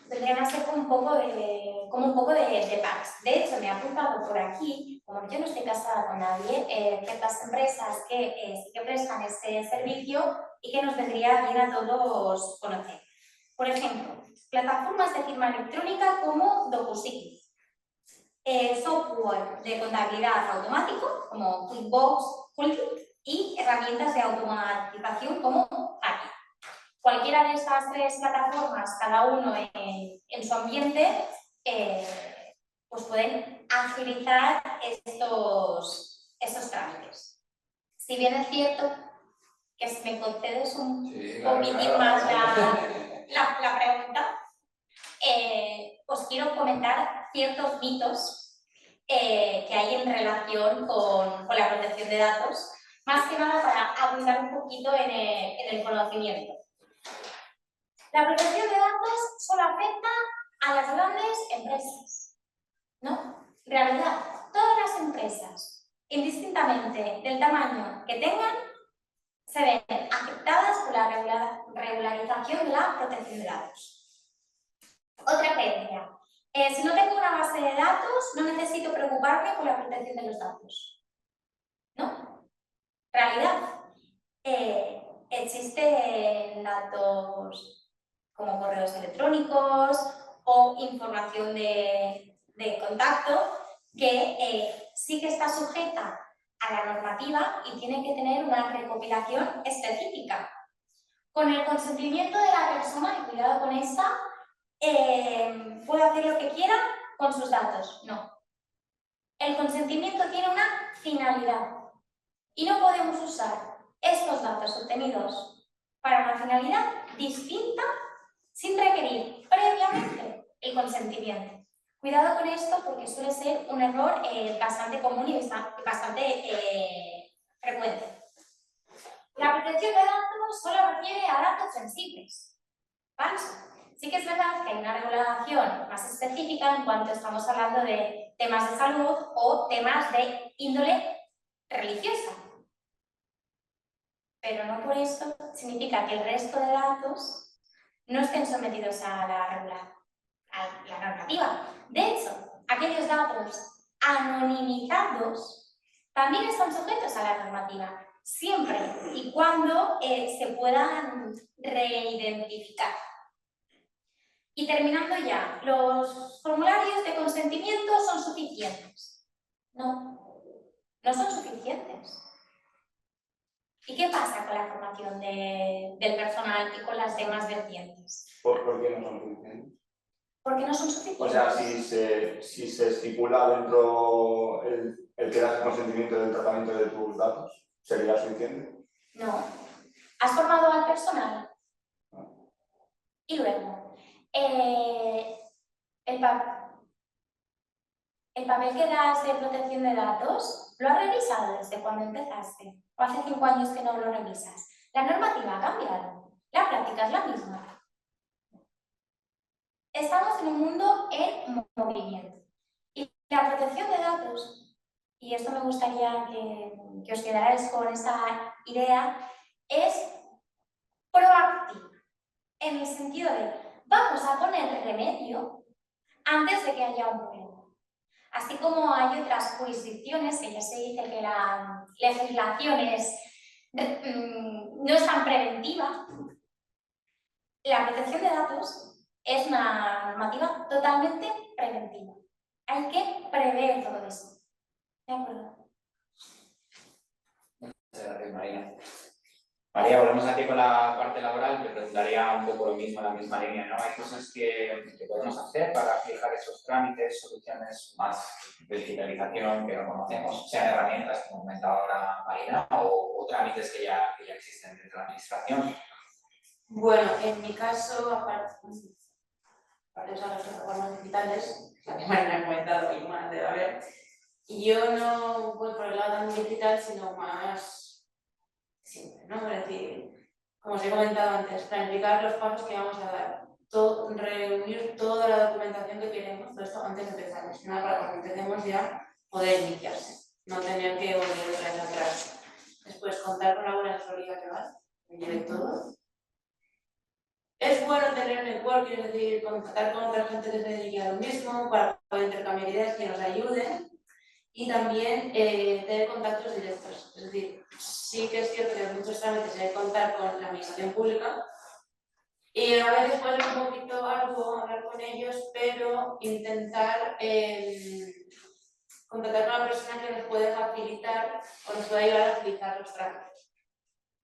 Tendrían que ser como un poco de packs. De hecho, me he apuntado por aquí, como yo no estoy casada con nadie, ciertas empresas que sí que prestan este servicio y que nos vendría bien a todos conocer. Por ejemplo, plataformas de firma electrónica como DocuSign. Software de contabilidad automático como QuickBooks, Quilkit y herramientas de automatización como Zapier. Cualquiera de estas tres plataformas, cada uno en su ambiente, pues pueden agilizar estos trámites. Si bien es cierto que si me concedes un poquitín más la pregunta, os quiero comentar ciertos mitos que hay en relación con la protección de datos, más que nada para abundar un poquito en el conocimiento. La protección de datos solo afecta a las grandes empresas, ¿no? En realidad, todas las empresas, indistintamente del tamaño que tengan, se ven afectadas por la regularización de la protección de datos. Otra creencia. Si no tengo una base de datos, no necesito preocuparme por la protección de los datos. ¿No? En realidad, existen datos como correos electrónicos o información de contacto que sí que está sujeta a la normativa y tiene que tener una recopilación específica. Con el consentimiento de la persona, y cuidado con esta, puede hacer lo que quiera con sus datos. No. El consentimiento tiene una finalidad y no podemos usar estos datos obtenidos para una finalidad distinta sin requerir previamente el consentimiento. Cuidado con esto porque suele ser un error bastante común y bastante frecuente. La protección de datos solo refiere a datos sensibles. Falso. Sí que es verdad que hay una regulación más específica en cuanto estamos hablando de temas de salud o temas de índole religiosa. Pero no por eso significa que el resto de datos no estén sometidos a la normativa. De hecho, aquellos datos anonimizados también están sujetos a la normativa, siempre y cuando se puedan reidentificar. Y terminando ya, ¿los formularios de consentimiento son suficientes? No, no son suficientes. ¿Y qué pasa con la formación del personal y con las demás vertientes? ¿Por qué no son suficientes? Porque no son suficientes. O sea, si se estipula dentro el que das el consentimiento del tratamiento de tus datos, ¿sería suficiente? No. ¿Has formado al personal? No. Y luego, el papel que das de protección de datos, ¿lo has revisado desde cuando empezaste? ¿O hace 5 años que no lo revisas? La normativa ha cambiado, la práctica es la misma. Estamos en un mundo en movimiento. Y la protección de datos, y esto me gustaría que os quedarais con esa idea, es proactiva, en el sentido de vamos a poner remedio antes de que haya un problema. Así como hay otras jurisdicciones que ya se dice que la legislación no es tan preventiva, la protección de datos es una normativa totalmente preventiva. Hay que prever todo eso. ¿De acuerdo? Gracias, Marina. María, volvemos aquí con la parte laboral. Te preguntaría un poco lo mismo, en la misma línea, ¿no? Hay cosas que podemos hacer para fijar esos trámites, soluciones más de digitalización que no conocemos, sean herramientas, como comentaba ahora Marina, o trámites que ya existen dentro de la administración. Bueno, en mi caso, aparte de usar las plataformas digitales, que me han comentado y más debe haber, yo no voy por el lado tan digital, sino más simple, ¿no? Es decir, como os he comentado antes, planificar los pasos que vamos a dar, reunir toda la documentación que queremos, todo esto antes de empezar, es nada para cuando empecemos ya poder iniciarse, no tener que volver otra vez atrás. Después, contar con una buena asesoría que va, que lleve todo. Es bueno tener networking, es decir, contactar con otra gente que se dedique a lo mismo para poder intercambiar ideas que nos ayuden y también tener contactos directos. Es decir, sí que es cierto que en muchos trámites hay que contar con la administración pública y a veces puede ser un poquito algo hablar con ellos, pero intentar contactar con una persona que nos puede facilitar o nos pueda ayudar a facilitar los trámites.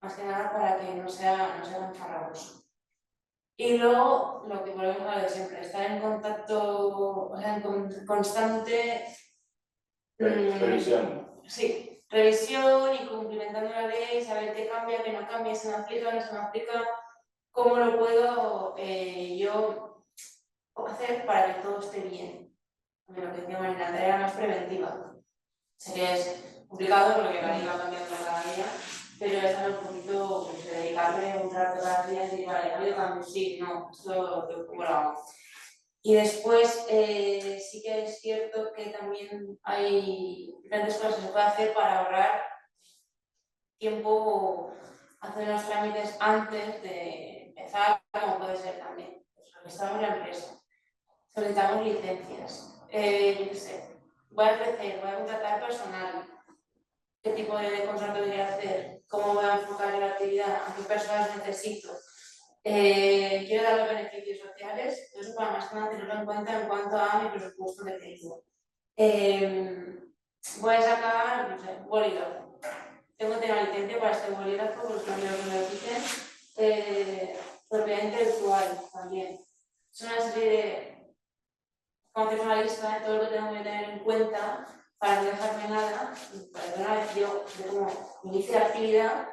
Más que nada para que no sea tan farragoso. Y luego, lo que volvemos a lo de siempre, estar en contacto, o sea, en constante Revisión. sí, revisión y cumplimentando la ley, saber qué cambia, qué no cambia, si me aplica, no se me aplica, cómo lo puedo yo hacer para que todo esté bien. Lo que decía Marina, la tarea más preventiva. Sé que es complicado porque la ley va cambiando cada día, pero es algo un poquito pues, dedicarle un rato cada día y decir, vale, ha habido cambios, sí, no, esto cómo lo hago. Y después sí que es cierto que también hay diferentes cosas que se puede hacer para ahorrar tiempo, hacer los trámites antes de empezar, como puede ser también. Pues, registramos la empresa, solicitamos licencias, yo qué sé, voy a ofrecer, voy a contratar personal, qué tipo de contrato voy a hacer, cómo voy a enfocar la actividad, a qué personas necesito. Quiero dar los beneficios sociales, eso para más que nada tenerlo en cuenta en cuanto a mi presupuesto que tengo. Voy a sacar, no sé, bolígrafo. Tengo que tener licencia para este bolígrafo, porque no quiero que me lo quiten. Propiedad intelectual también. Es una serie de, como hacer una lista de todo lo que tengo que tener en cuenta para no dejarme nada, para que una vez yo, como inicie la actividad,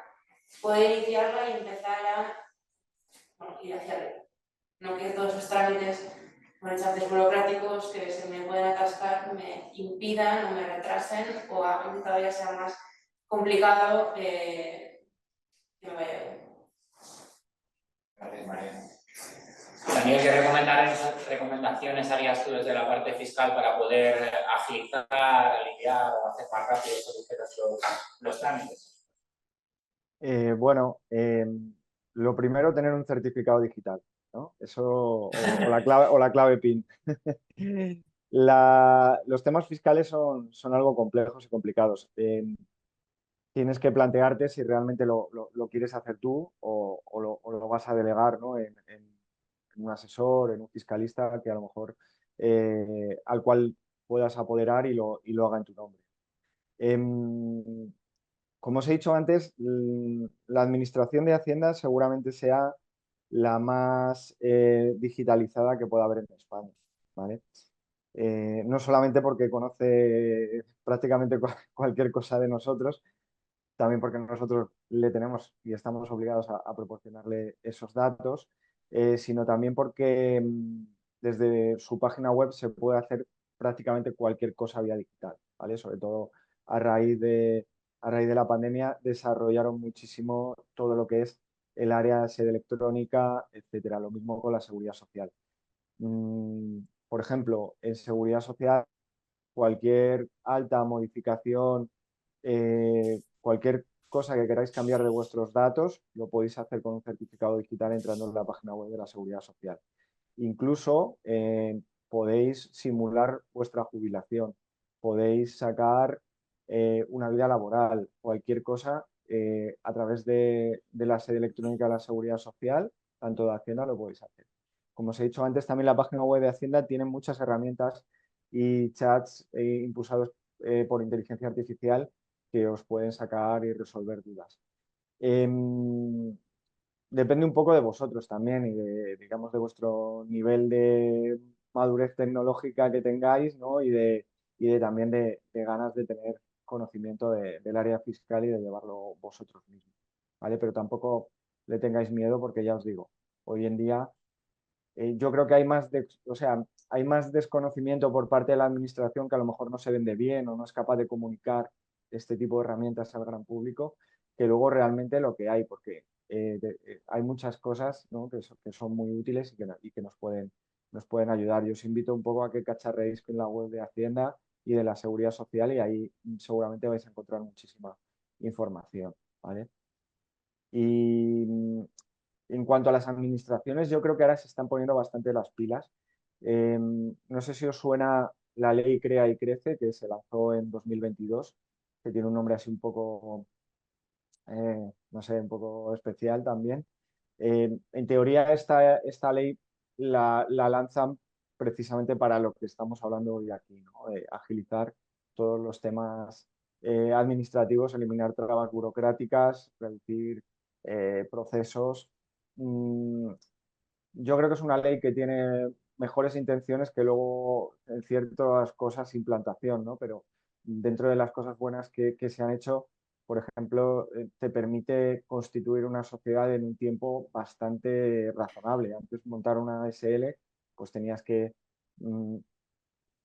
poder iniciarla y empezar a ir hacia arriba. No que todos esos trámites antes burocráticos que se me pueden atascar me impidan o me retrasen o hagan que todavía sea más complicado que me vaya bien. Gracias, María. También, ¿qué recomendaciones harías tú desde la parte fiscal para poder agilizar, aliviar o hacer más rápido los trámites? Bueno, lo primero, tener un certificado digital, ¿no? Eso, o la clave PIN. Los temas fiscales son algo complejos y complicados. Tienes que plantearte si realmente lo quieres hacer tú o lo vas a delegar, ¿no? en un asesor, en un fiscalista que a lo mejor al cual puedas apoderar y lo haga en tu nombre. Como os he dicho antes, la Administración de Hacienda seguramente sea la más digitalizada que pueda haber en España, ¿vale? No solamente porque conoce prácticamente cualquier cosa de nosotros, también porque nosotros le tenemos y estamos obligados a proporcionarle esos datos, sino también porque desde su página web se puede hacer prácticamente cualquier cosa vía digital, ¿vale? Sobre todo a raíz de la pandemia desarrollaron muchísimo todo lo que es el área de sede electrónica, etcétera. Lo mismo con la seguridad social. Por ejemplo, en seguridad social, cualquier alta modificación, cualquier cosa que queráis cambiar de vuestros datos, lo podéis hacer con un certificado digital entrando en la página web de la Seguridad Social. Incluso podéis simular vuestra jubilación, podéis sacar una vida laboral, cualquier cosa a través de la sede electrónica de la Seguridad Social, tanto de Hacienda, lo podéis hacer. Como os he dicho antes, también la página web de Hacienda tiene muchas herramientas y chats impulsados por inteligencia artificial que os pueden sacar y resolver dudas. Depende un poco de vosotros también y de, digamos, de vuestro nivel de madurez tecnológica que tengáis, ¿no? Y de también de ganas de tener conocimiento del área fiscal y de llevarlo vosotros mismos, ¿vale? Pero tampoco le tengáis miedo porque ya os digo, hoy en día yo creo que o sea, hay más desconocimiento por parte de la administración que a lo mejor no se vende bien o no es capaz de comunicar este tipo de herramientas al gran público, que luego realmente lo que hay, porque hay muchas cosas, ¿no? que son muy útiles y que nos pueden ayudar. Yo os invito un poco a que cacharréis con la web de Hacienda y de la Seguridad Social y ahí seguramente vais a encontrar muchísima información, ¿vale? Y en cuanto a las administraciones, yo creo que ahora se están poniendo bastante las pilas. No sé si os suena la ley Crea y Crece, que se lanzó en 2022, que tiene un nombre así un poco, no sé, un poco especial también. En teoría, esta ley la lanzan precisamente para lo que estamos hablando hoy aquí, ¿no? Agilizar todos los temas administrativos, eliminar trabas burocráticas, reducir procesos. Mm, yo creo que es una ley que tiene mejores intenciones que luego en ciertas cosas implantación, ¿no? Pero dentro de las cosas buenas que se han hecho, por ejemplo, te permite constituir una sociedad en un tiempo bastante razonable. Antes montar una SL, pues tenías que mm,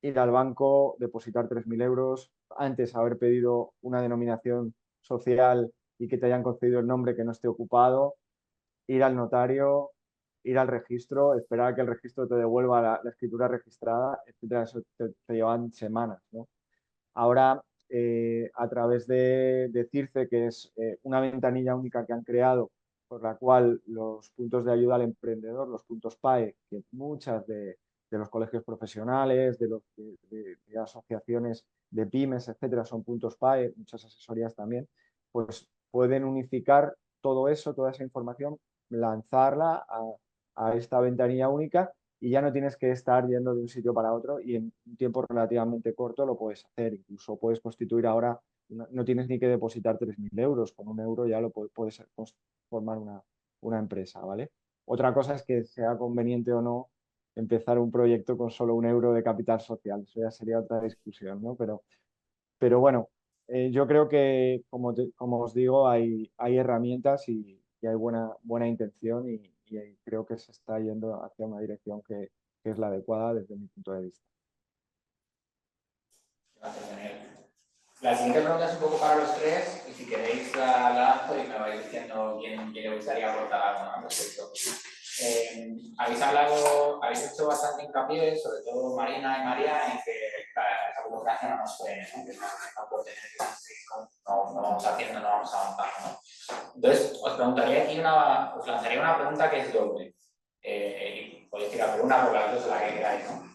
ir al banco, depositar 3.000 euros, antes haber pedido una denominación social y que te hayan concedido el nombre que no esté ocupado, ir al notario, ir al registro, esperar a que el registro te devuelva la escritura registrada, etcétera. Eso te llevan semanas, ¿no? Ahora, a través de CIRCE, que es una ventanilla única que han creado, por la cual los puntos de ayuda al emprendedor, los puntos PAE, que muchas de los colegios profesionales, de asociaciones de pymes, etcétera, son puntos PAE, muchas asesorías también, pues pueden unificar todo eso, toda esa información, lanzarla a esta ventanilla única y ya no tienes que estar yendo de un sitio para otro y en un tiempo relativamente corto lo puedes hacer. Incluso puedes constituir ahora, no tienes ni que depositar 3.000 euros, con 1 euro ya lo puedes formar una empresa, ¿vale? Otra cosa es que sea conveniente o no empezar un proyecto con solo 1 euro de capital social, eso ya sería otra discusión, ¿no? Pero bueno, yo creo que, como os digo, hay herramientas y hay buena intención y creo que se está yendo hacia una dirección que es la adecuada desde mi punto de vista. Gracias, Daniel. La siguiente pregunta es un poco para los tres, y si queréis la lanzo y me vais diciendo quién le gustaría aportar algo al respecto. Habéis hecho bastante hincapié, sobre todo Marina y María, en que esa burocracia no nos frene, ¿no? Que no puede tener que seguir no vamos haciendo, no vamos avanzando, ¿no? Entonces, os lanzaría una pregunta que es doble. Y podéis tirar por una, por la otra, la que queráis, ¿no?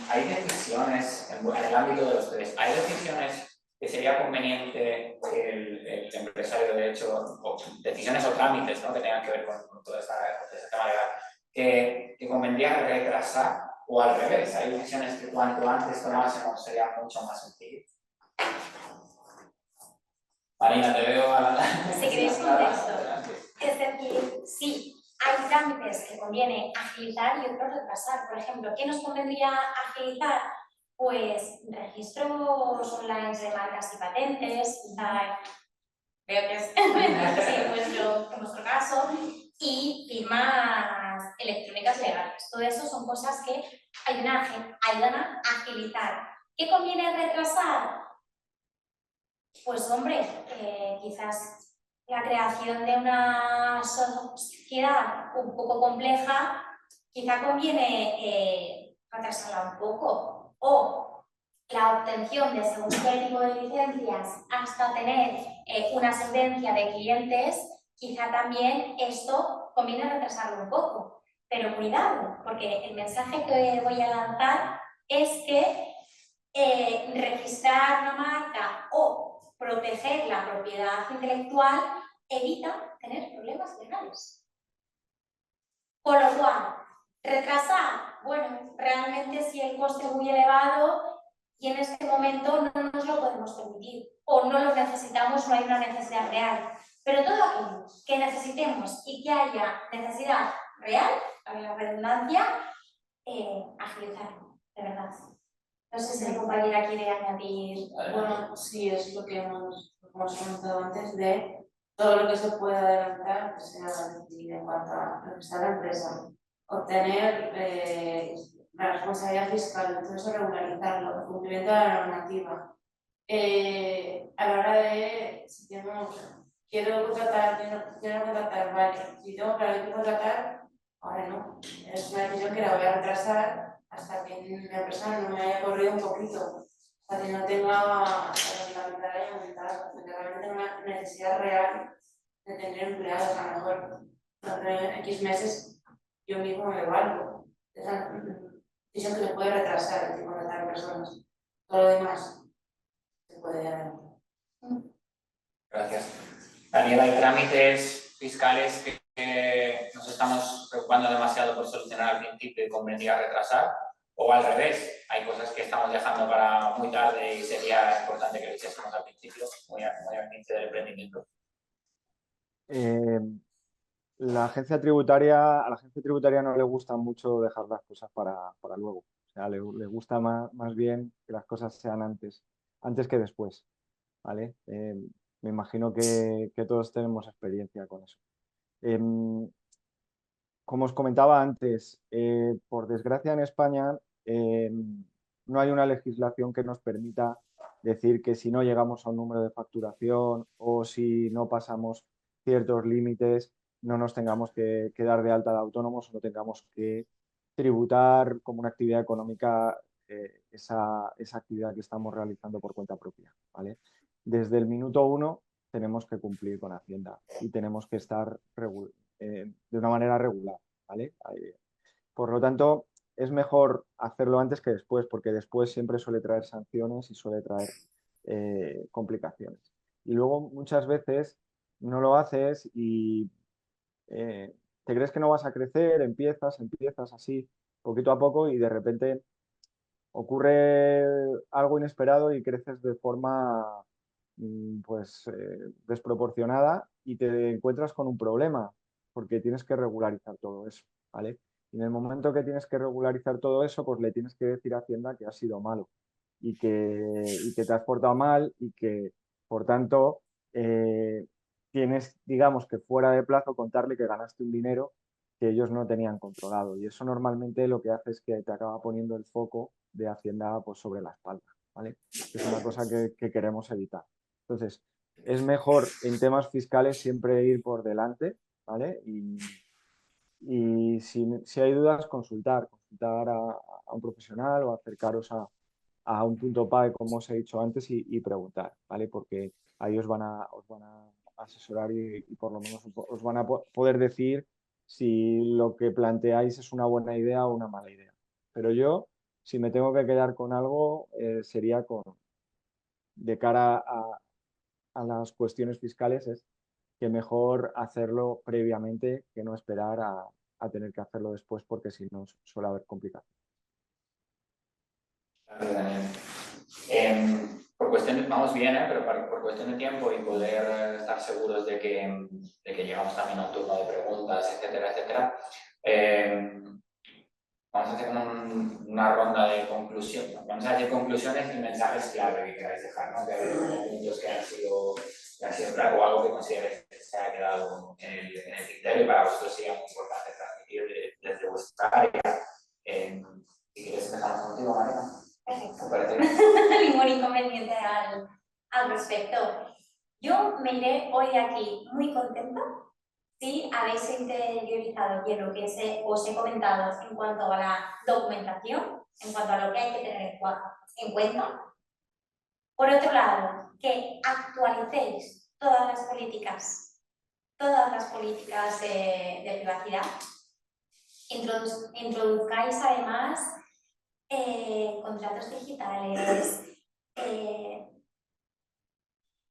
Hay decisiones, en el ámbito de los tres, hay decisiones que sería conveniente que el empresario, de hecho, o decisiones o trámites, ¿no? Que tengan que ver con todo este tema legal, que convendría retrasar o al revés. Hay decisiones que cuanto antes tomásemos sería mucho más sencillo. Marina, te veo a la... Si queréis contesto. Es decir, sí, hay trámites que conviene agilizar y otros retrasar. Por ejemplo, ¿qué nos convendría agilizar? Pues registros online de marcas y patentes, creo que es en vuestro caso, y firmas electrónicas legales. Todo eso son cosas que ayudan a agilizar. ¿Qué conviene retrasar? Pues hombre, quizás la creación de una sociedad un poco compleja, quizá conviene retrasarla un poco. O la obtención de según qué tipo de licencias hasta tener una solvencia de clientes, quizá también esto conviene retrasarlo un poco. Pero cuidado, porque el mensaje que voy a lanzar es que registrar una marca o proteger la propiedad intelectual evita tener problemas legales. Con lo cual, retrasar, bueno, realmente si el coste es muy elevado y en este momento no nos lo podemos permitir o no lo necesitamos, no hay una necesidad real. Pero todo aquello que necesitemos y que haya necesidad real, para la redundancia, agilizarlo, de verdad. No sé si mi compañera quiere añadir. Bueno, sí, es lo que hemos comentado antes de todo lo que se puede adelantar, que sea decidir en cuanto a lo que está la empresa. Obtener la responsabilidad fiscal, todo eso regularizarlo, el cumplimiento de la normativa. A la hora de, si quiero contratar, vale, si tengo claro que contratar, ahora no, es una decisión que la voy a retrasar hasta que la empresa no me haya corrido un poquito, hasta que no tenga la capital y aumentada, porque realmente tengo una necesidad real de tener empleados, a lo mejor en X meses yo mismo me valgo. Es una decisión que se puede retrasar, de contratar personas. Todo lo demás se puede adelantar. Gracias. Daniela, ¿hay trámites fiscales que nos estamos preocupando demasiado por solucionar al principio y convendría retrasar? O al revés, hay cosas que estamos dejando para muy tarde y sería importante que lo hiciésemos al principio, muy al inicio del emprendimiento. A la agencia tributaria no le gusta mucho dejar las cosas para luego. O sea, le gusta más bien que las cosas sean antes que después, ¿vale? Me imagino que todos tenemos experiencia con eso. Como os comentaba antes, por desgracia en España no hay una legislación que nos permita decir que si no llegamos a un número de facturación o si no pasamos ciertos límites, no nos tengamos que dar de alta de autónomos o no tengamos que tributar como una actividad económica esa actividad que estamos realizando por cuenta propia, ¿vale? Desde el minuto 1 tenemos que cumplir con Hacienda y tenemos que estar de una manera regular, ¿vale? Por lo tanto, es mejor hacerlo antes que después, porque después siempre suele traer sanciones y suele traer complicaciones. Y luego muchas veces no lo haces y te crees que no vas a crecer, empiezas así, poquito a poco y de repente ocurre algo inesperado y creces de forma pues desproporcionada y te encuentras con un problema porque tienes que regularizar todo eso, ¿vale? Y en el momento que tienes que regularizar todo eso, pues le tienes que decir a Hacienda que ha sido malo y que te has portado mal y que, por tanto, tienes, digamos, que fuera de plazo contarle que ganaste un dinero que ellos no tenían controlado. Y eso normalmente lo que hace es que te acaba poniendo el foco de Hacienda pues, sobre la espalda, ¿vale? Es una cosa que queremos evitar. Entonces, es mejor en temas fiscales siempre ir por delante, ¿vale? Y si hay dudas, consultar a un profesional o acercaros a un punto PAE, como os he dicho antes, y preguntar, ¿vale? Porque ahí os van a asesorar y por lo menos os van a poder decir si lo que planteáis es una buena idea o una mala idea. Pero yo, si me tengo que quedar con algo, sería de cara a las cuestiones fiscales, es que mejor hacerlo previamente que no esperar a tener que hacerlo después, porque si no suele haber complicaciones. Gracias, Daniel. Por cuestión vamos bien, pero por cuestión de tiempo y poder estar seguros de que llegamos también a un turno de preguntas, etcétera, etcétera, vamos a hacer una ronda de conclusión. Vamos a hacer conclusiones y mensajes clave que queráis dejar, ¿no? Que hay puntos que han sido claro, o algo que consideréis que se ha quedado en el tintero y para vosotros sería muy importante transmitir desde vuestra área. Si quieres empezamos contigo, Mariana. Perfecto. Ningún inconveniente al respecto. Yo me iré hoy de aquí muy contenta si habéis interiorizado bien lo que os he comentado en cuanto a la documentación, en cuanto a lo que hay que tener en cuenta. Por otro lado, que actualicéis todas las políticas de privacidad. Introduzcáis además contratos digitales,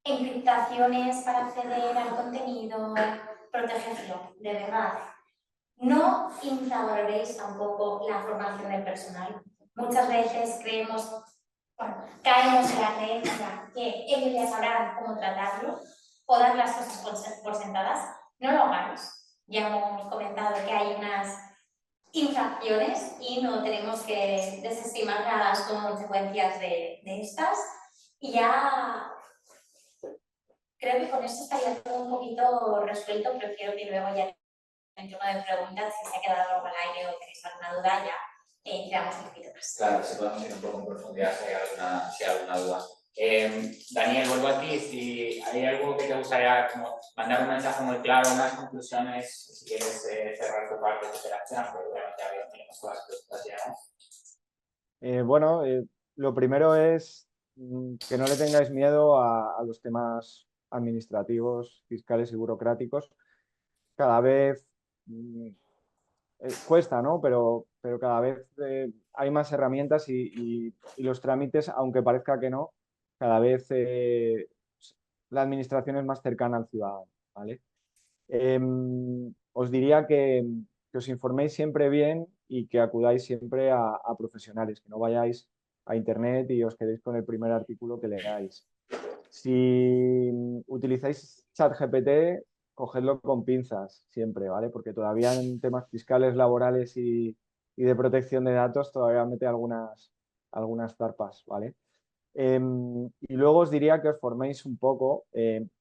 encriptaciones para acceder al contenido, protegerlo, de verdad. No infravaloréis tampoco la formación del personal. Muchas veces caemos en la creencia que ellos ya sabrán cómo tratarlo, o dar las cosas por sentadas, no lo hagáis. Ya hemos comentado que hay unas infracciones y no tenemos que desestimar las consecuencias de estas. Y ya creo que con esto estaría todo un poquito resuelto. Prefiero que luego ya en turno de preguntas, si se ha quedado algo al aire o tenéis alguna duda, ya entramos un poquito más. Claro, si podemos ir un poco en profundidad si hay alguna duda. Daniel, vuelvo a ti. Si hay algo que te gustaría como mandar un mensaje muy claro, unas conclusiones, si quieres cerrar tu parte de interacción, pero obviamente ya tenemos todas las preguntas ya. Bueno, lo primero es que no le tengáis miedo a los temas administrativos, fiscales y burocráticos. Cada vez cuesta, ¿no? Pero cada vez hay más herramientas y los trámites, aunque parezca que no, cada vez la administración es más cercana al ciudadano, ¿vale? Os diría que os informéis siempre bien y que acudáis siempre a profesionales, que no vayáis a internet y os quedéis con el primer artículo que leáis. Si utilizáis ChatGPT, cogedlo con pinzas siempre, ¿vale? Porque todavía en temas fiscales, laborales y de protección de datos todavía mete algunas tarpas, ¿vale? Y luego os diría que os forméis un poco.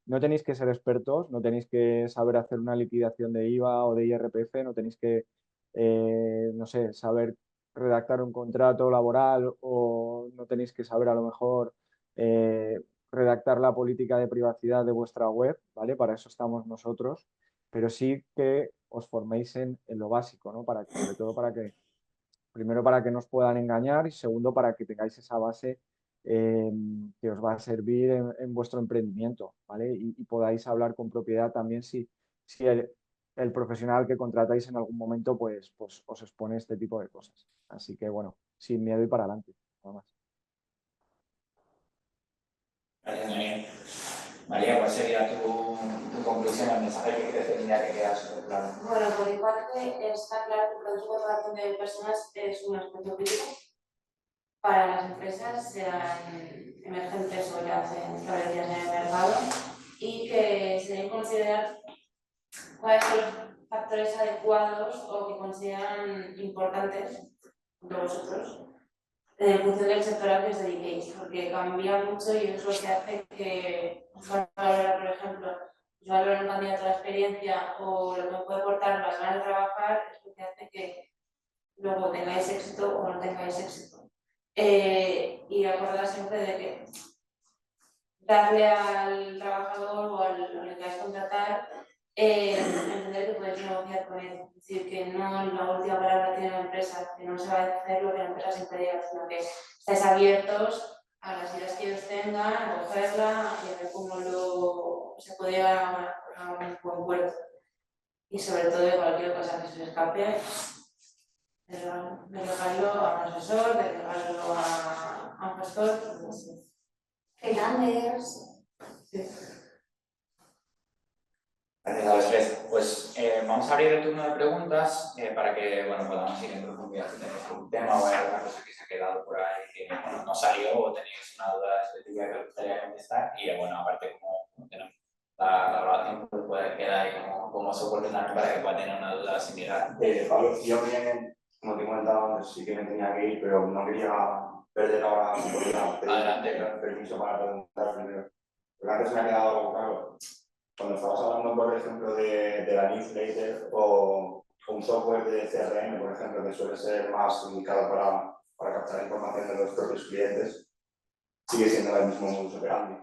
No tenéis que ser expertos, no tenéis que saber hacer una liquidación de IVA o de IRPF, no tenéis que, no sé, saber redactar un contrato laboral o no tenéis que saber a lo mejor redactar la política de privacidad de vuestra web, ¿vale? Para eso estamos nosotros, pero sí que os forméis en lo básico, ¿no? Sobre todo primero para que no os puedan engañar y segundo para que tengáis esa base que os va a servir en vuestro emprendimiento, ¿vale? Y podáis hablar con propiedad también si el profesional que contratáis en algún momento pues os expone este tipo de cosas. Así que bueno, sin miedo y para adelante, nada más. Gracias, Daniel. María, ¿cuál sería tu conclusión, el mensaje que te tendría que quedar súper claro? Bueno, por mi parte está claro que el proceso de contratación de personas es un aspecto crítico para las empresas, sean emergentes o ya establecidas en el mercado, y que se deben considerar cuáles son los factores adecuados o que consideran importantes de vosotros en función del sector al que os dediquéis, porque cambia mucho y es lo que hace que os valorar, por ejemplo, os valorar un candidato a la experiencia o lo que puede aportar las ganas de trabajar, es lo que hace que luego tengáis éxito o no tengáis éxito. Y acordar siempre de que darle al trabajador o al que vais a contratar entender que podéis negociar con él. Es decir, que no la última palabra tiene la empresa, que no se va a hacer lo que la empresa siempre diga, sino que estáis abiertos a las ideas que ellos tengan, a cogerla y a ver cómo se puede llevar a un buen puerto. Y sobre todo de cualquier cosa que se os escape, delegarlo a un asesor, delegarlo a un gestor. Freelancers. Sí. Gracias a los tres. Pues vamos a abrir el turno de preguntas para que podamos ir en profundidad si tenéis algún tema o hay alguna cosa que se ha quedado por ahí que no salió o tenéis una duda específica que os gustaría contestar. Y aparte, como tenemos la grabación, pues puede quedar ahí como soporte también para que pueda tener una duda similar. Pablo, yo bien, como te comentaba antes, sí que me tenía que ir, pero no quería perder ahora la oportunidad. Adelante. Permiso para preguntar primero. Porque antes me ha quedado algo claro. Cuando estabas hablando, por ejemplo, de la newsletter o un software de CRM, por ejemplo, que suele ser más indicado para captar información de los propios clientes, sigue siendo el mismo modus operandi.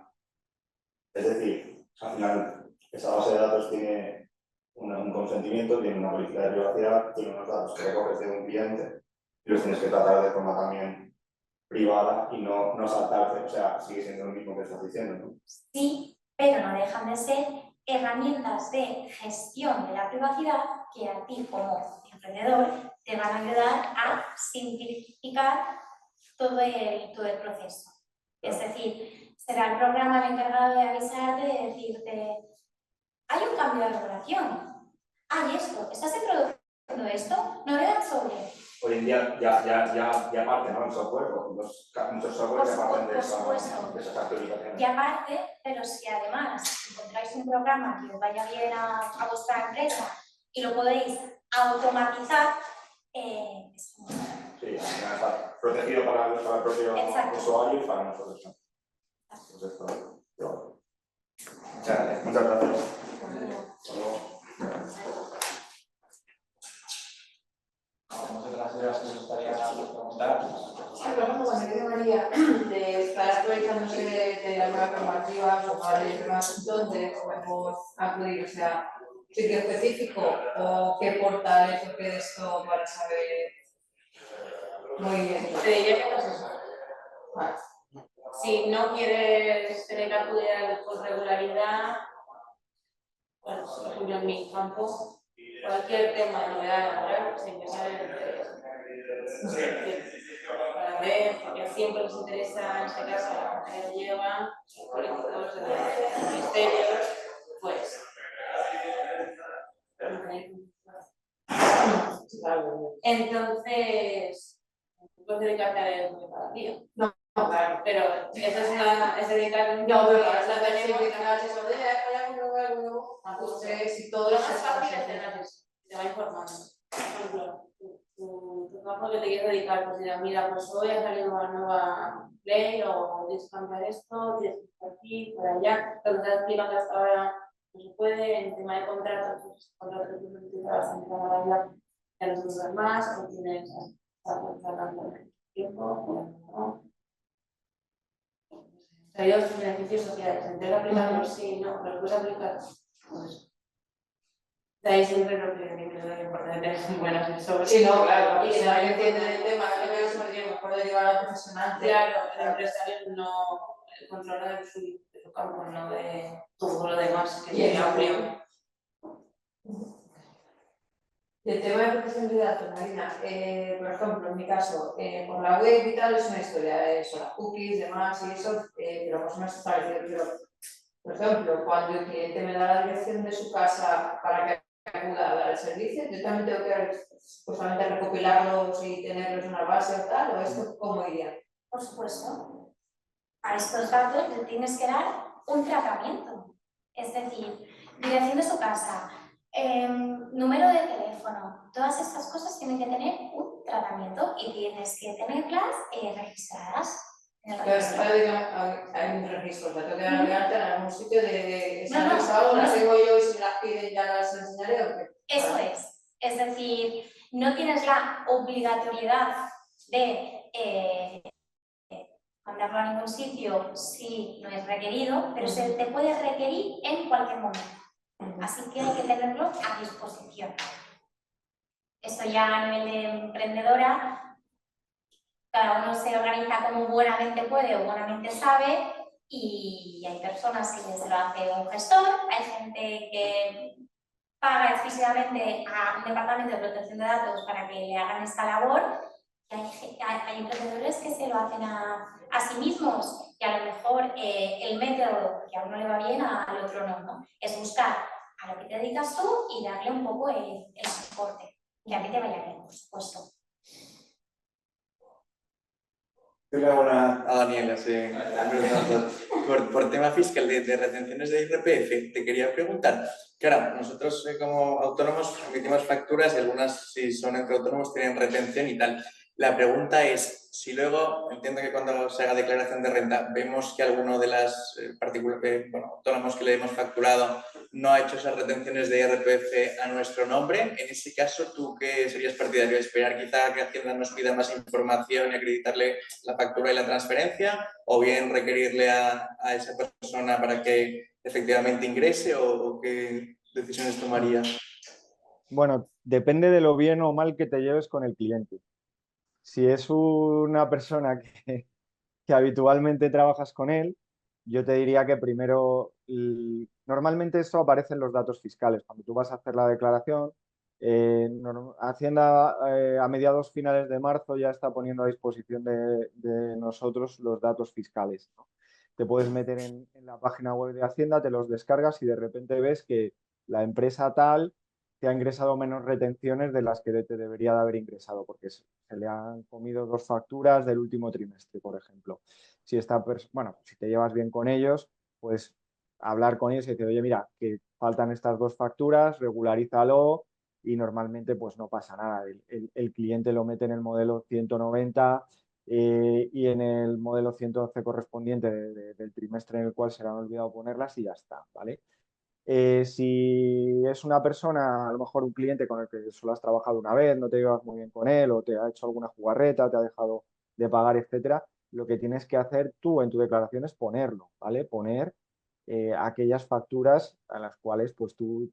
Es decir, al final, esa base de datos tiene un consentimiento, tiene una política de privacidad, tiene unos datos que recoges de un cliente y los tienes que tratar de forma también privada y no saltarte, o sea, sigue siendo lo mismo que estás diciendo, ¿no? Sí, pero no dejan de ser herramientas de gestión de la privacidad que a ti como emprendedor te van a ayudar a simplificar todo el proceso. Es decir, será el programa el encargado de avisarte, de decirte, hay un cambio de regulación, hay esto, estás introduciendo esto, novedad sobre. Hoy en ya parte, ¿no? El software, muchos softwares ya parten Por supuesto. de esas actualizaciones. Y aparte, pero si además encontráis un programa que os vaya bien a vuestra empresa y lo podéis automatizar, es como... Sí, al final está protegido para el propio Exacto. usuario y para nosotros. Pues esto, yo. Muchas gracias. Hasta luego. Muchas gracias, que os gustaría preguntar. Sí, por ejemplo, cuando dice María de estar actualizándose de la nueva normativa, globales y demás, ¿dónde podemos acudir? O sea, sitio específico o qué portales o qué de esto para saber muy bien. Te diría que no es eso. Vale. Si no quieres tener que acudir con regularidad, bueno, por ejemplo en mi campo, cualquier tema de novedad laboral se empieza para ver, porque siempre les interesa, en este caso, a la gente que lleva, los políticos, los ministerios, pues. Entonces, puedes dedicarte a lo que cada día. No, claro. Pero eso es dedicar un No, pero tiempo, la versión tenemos. final es sobre algo, entonces si todo Lo lo más fácil es se tener eso, te va informando. Por ejemplo, tu campo que te quieres dedicar, pues dirás, mira, pues hoy ha salido una nueva ley o tienes que cambiar esto, tienes que estar aquí, por allá, lo que te explicando hasta ahora no se puede, en tema de contratos, pues contratos que tú utilizabas en tema de la ya no se usan más, o tienes hablando de tiempo, ¿no? Traídos los beneficios sociales, entonces aplicarlos sí, no, pero puedes aplicar, pues. De ahí siempre lo que me da importante tener buenos asesores. Sí, no, claro, Y y que si no alguien hay entiende el tema, que veo que mejor de llevar a profesional. claro, el empresario no controla de su campo, no de todo lo demás, que es muy amplio. Y el tema de protección de datos, Marina, por ejemplo, en mi caso, por la web y tal es una historia, son las cookies, demás y eso, pero más o menos es parecido. Pero, por ejemplo, cuando el cliente me da la dirección de su casa para que acuda a dar el servicio, yo también tengo que supuestamente recopilarlos y tenerlos en una base o tal, o esto cómo iría. Por supuesto, a estos datos le tienes que dar un tratamiento. Es decir, dirección de su casa, número de teléfono, todas estas cosas tienen que tener un tratamiento y tienes que tenerlas registradas en el registro. Hay un registro, o sea, tengo que dar de alta en algún sitio de No, no, algo, las no. tengo yo y si me las piden ya las enseñaré o qué. Eso es decir, no tienes la obligatoriedad de mandarlo a ningún sitio si no es requerido, pero se te puede requerir en cualquier momento. Así que hay que tenerlo a disposición. Esto ya a nivel de emprendedora, cada uno se organiza como buenamente puede o buenamente sabe y hay personas que se lo hace un gestor, hay gente que paga exclusivamente a un departamento de protección de datos para que le hagan esta labor y hay emprendedores que se lo hacen a sí mismos y a lo mejor el método que a uno le va bien, al otro no. Es buscar a lo que te dedicas tú y darle un poco el soporte, que a ti te vaya bien, por supuesto. Hola, a Daniela, sí. Por tema fiscal de retenciones de IRPF, te quería preguntar, claro, nosotros como autónomos emitimos facturas y algunas, si son entre autónomos, tienen retención y tal. La pregunta es, si luego, entiendo que cuando se haga declaración de renta, vemos que alguno de las autónomos que le hemos facturado no ha hecho esas retenciones de IRPF a nuestro nombre, en ese caso, ¿tú qué serías partidario? ¿De esperar quizá que Hacienda nos pida más información y acreditarle la factura y la transferencia? ¿O bien requerirle a esa persona para que efectivamente ingrese? ¿O qué decisiones tomaría? Bueno, depende de lo bien o mal que te lleves con el cliente. Si es una persona que habitualmente trabajas con él, yo te diría que primero, normalmente esto aparece en los datos fiscales. Cuando tú vas a hacer la declaración, Hacienda a mediados finales de marzo ya está poniendo a disposición de nosotros los datos fiscales, ¿no? Te puedes meter en la página web de Hacienda, te los descargas y de repente ves que la empresa tal te ha ingresado menos retenciones de las que te debería de haber ingresado, porque se le han comido 2 facturas del último trimestre, por ejemplo. Si si te llevas bien con ellos, pues hablar con ellos y decir, oye, mira, que faltan estas 2 facturas, regularízalo y normalmente pues no pasa nada. El cliente lo mete en el modelo 190 y en el modelo 112 correspondiente del trimestre en el cual se le han olvidado ponerlas y ya está, ¿vale? Si es una persona, a lo mejor un cliente con el que solo has trabajado una vez, no te llevas muy bien con él o te ha hecho alguna jugarreta, te ha dejado de pagar, etcétera, lo que tienes que hacer tú en tu declaración es ponerlo, ¿vale? Poner aquellas facturas a las cuales pues tú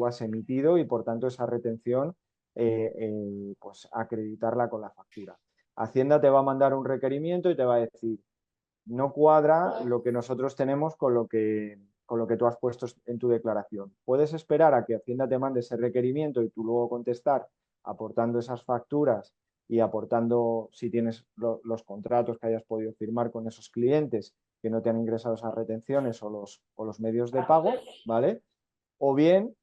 has emitido y por tanto esa retención pues acreditarla con la factura. Hacienda te va a mandar un requerimiento y te va a decir, no cuadra lo que nosotros tenemos con lo que tú has puesto en tu declaración. Puedes esperar a que Hacienda te mande ese requerimiento y tú luego contestar aportando esas facturas y aportando si tienes los contratos que hayas podido firmar con esos clientes que no te han ingresado esas retenciones o los medios de pago, ¿vale? O bien,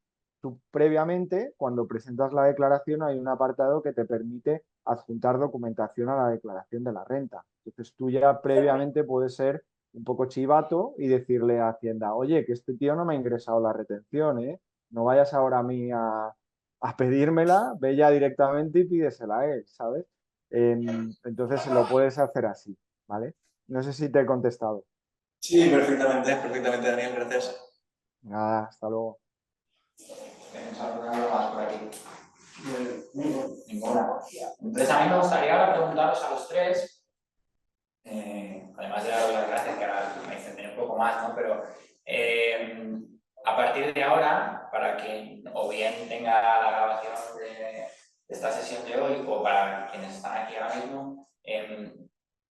tú previamente, cuando presentas la declaración, hay un apartado que te permite adjuntar documentación a la declaración de la renta. Entonces, tú ya previamente puedes ser un poco chivato y decirle a Hacienda, oye, que este tío no me ha ingresado la retención, ¿eh? No vayas ahora a mí a pedírmela, ve ya directamente y pídesela a él, ¿sabes? Entonces, lo puedes hacer así, ¿vale? No sé si te he contestado. Sí, perfectamente, perfectamente, Daniel, gracias. Nada, hasta luego. ¿Tenemos alguna más por aquí? Ninguna. Entonces, a mí me gustaría ahora preguntaros a los tres, además de daros las gracias, que ahora me extenderé un poco más, ¿no? Pero a partir de ahora, para quien o bien tenga la grabación de esta sesión de hoy o para quienes están aquí ahora mismo,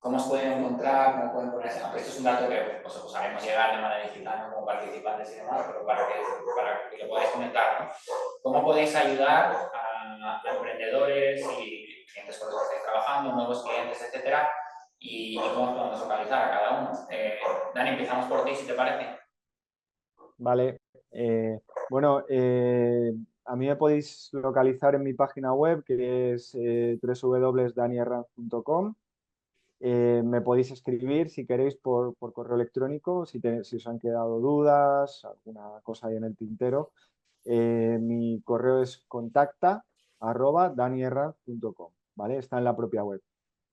¿cómo os pueden encontrar? ¿Cómo pueden ponerse? Aunque esto es un dato que os haremos llegar de manera digital, ¿no? Como participantes y demás, pero para que lo podáis comentar, ¿no? ¿Cómo podéis ayudar a emprendedores y clientes con los que estáis trabajando, nuevos clientes, etcétera? Y cómo podemos localizar a cada uno. Dani, empezamos por ti, si te parece. Vale. Bueno, a mí me podéis localizar en mi página web, que es www.daniherranz.com. Me podéis escribir si queréis por correo electrónico, si os han quedado dudas, alguna cosa ahí en el tintero. Mi correo es contacta@daniherranz.com, ¿vale? Está en la propia web.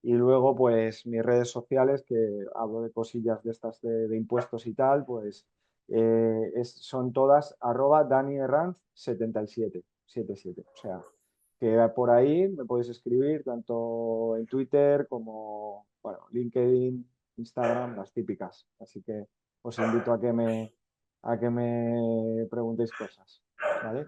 Y luego, pues, mis redes sociales, que hablo de cosillas de estas de impuestos y tal, pues son todas @daniherranz77, 77. O sea, que por ahí me podéis escribir tanto en Twitter como, bueno, LinkedIn, Instagram, las típicas. Así que os invito a que me preguntéis cosas, ¿vale?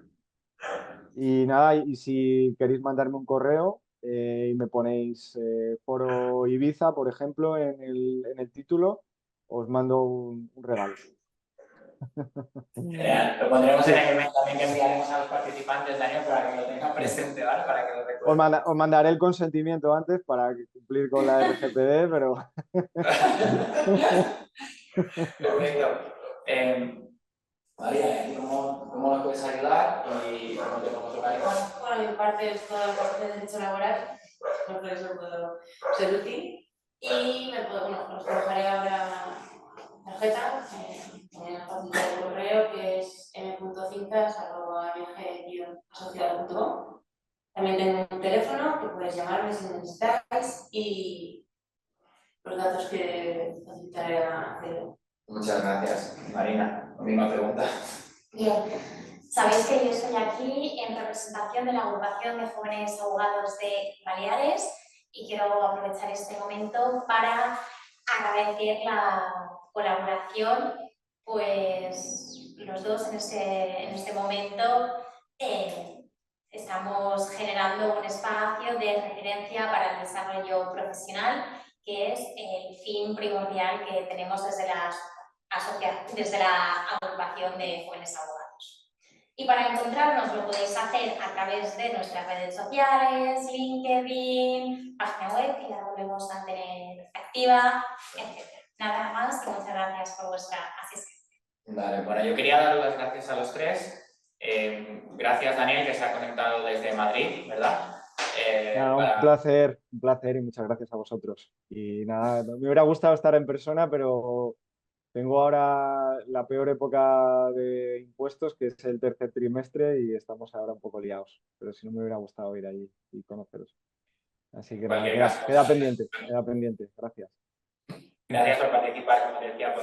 Y nada, y si queréis mandarme un correo y me ponéis Foro Ibiza, por ejemplo, en el título, os mando un regalo. Lo pondremos en el email también que enviaremos a los participantes, Daniel, para que lo tengan presente, ¿vale? Para que lo recuerden. Os mandaré el consentimiento antes para cumplir con la RGPD, pero... Perfecto. María, ¿cómo nos puedes ayudar y cómo te podemos localizar? Bueno, mi parte es toda la parte de derecho laboral, por eso puedo ser útil. Y os dejaré ahora tarjeta en la página de correo que es m.cintas@mg-asociado.com. También tengo un teléfono que podéis llamarme si necesitáis y los datos que facilitaré a Celo. Muchas gracias, Marina. Misma pregunta. Bien, sabéis que yo estoy aquí en representación de la agrupación de jóvenes abogados de Baleares y quiero aprovechar este momento para agradecer la colaboración, pues los dos en este momento estamos generando un espacio de referencia para el desarrollo profesional, que es el fin primordial que tenemos desde la agrupación de jóvenes abogados. Y para encontrarnos lo podéis hacer a través de nuestras redes sociales, LinkedIn, página web, que la volvemos a tener activa, etc. Nada más y muchas gracias por vuestra asistencia. Vale, bueno, yo quería dar las gracias a los tres Gracias, Daniel, que se ha conectado desde Madrid, ¿verdad? Nada, un placer y muchas gracias a vosotros. Y nada, me hubiera gustado estar en persona, pero tengo ahora la peor época de impuestos, que es el tercer trimestre, y estamos ahora un poco liados. Pero si no, me hubiera gustado ir allí y conoceros. Así que nada, cualquier caso, queda pendiente. Gracias. Gracias por participar, como te decía,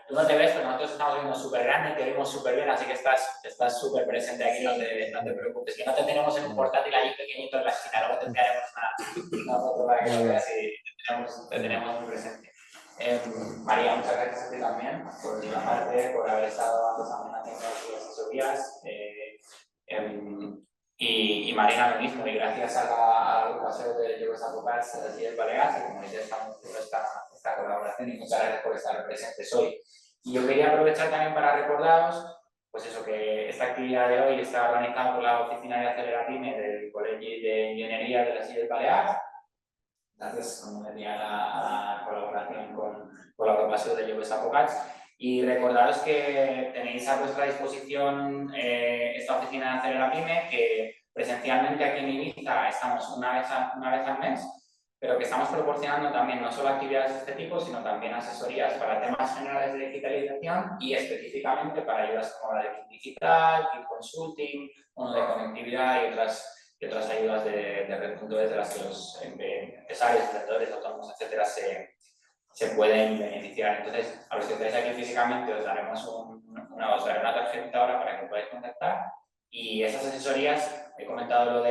Tú no te ves, pero nosotros estamos viendo súper grande, te vimos súper bien, así que estás súper presente aquí, no te preocupes. Que no te tenemos en un portátil ahí pequeñito en la esquina, luego te enviaremos una foto para que lo veas y te tenemos muy presente. María, muchas gracias a ti también por la parte, por haber estado antes también haciendo las asesorías. Y Marina, lo mismo, y gracias a la agrupación de Joves Advocats de Ciudad Baleares, que como dices, estamos haciendo esta colaboración, y muchas gracias por estar presentes hoy. Y yo quería aprovechar también para recordaros, pues eso, que esta actividad de hoy está organizada por la Oficina de Acelerapyme del Colegio de Ingeniería de la Ciudad Baleares, gracias, como decía, a la colaboración con la agrupación de Joves Advocats. Y recordaros que tenéis a vuestra disposición esta oficina de Acelerapyme, que presencialmente aquí en Ibiza estamos una vez al mes, pero que estamos proporcionando también no solo actividades de este tipo, sino también asesorías para temas generales de digitalización y específicamente para ayudas como la de Kit Digital, Kit Consulting, uno de conectividad y otras ayudas de Red.es de las que los empresarios, emprendedores, autónomos, etcétera, se pueden beneficiar. Entonces, a los que estáis aquí físicamente os daremos os daré una tarjeta ahora para que podáis contactar, y esas asesorías, he comentado lo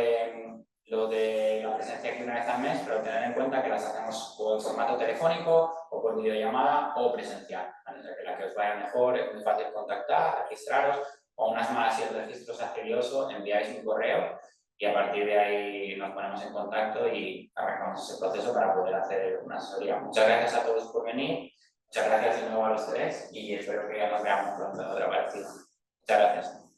de la presencia aquí una vez al mes, pero tened en cuenta que las hacemos o en formato telefónico o por videollamada o presencial, ¿vale? O sea, que la que os vaya mejor, es muy fácil contactar, registraros, o unas más si el registro es tedioso, enviáis un correo y a partir de ahí nos ponemos en contacto y arrancamos ese proceso para poder hacer una asesoría. Muchas gracias a todos por venir, muchas gracias de nuevo a los tres y espero que nos veamos pronto en otra partida. Muchas gracias.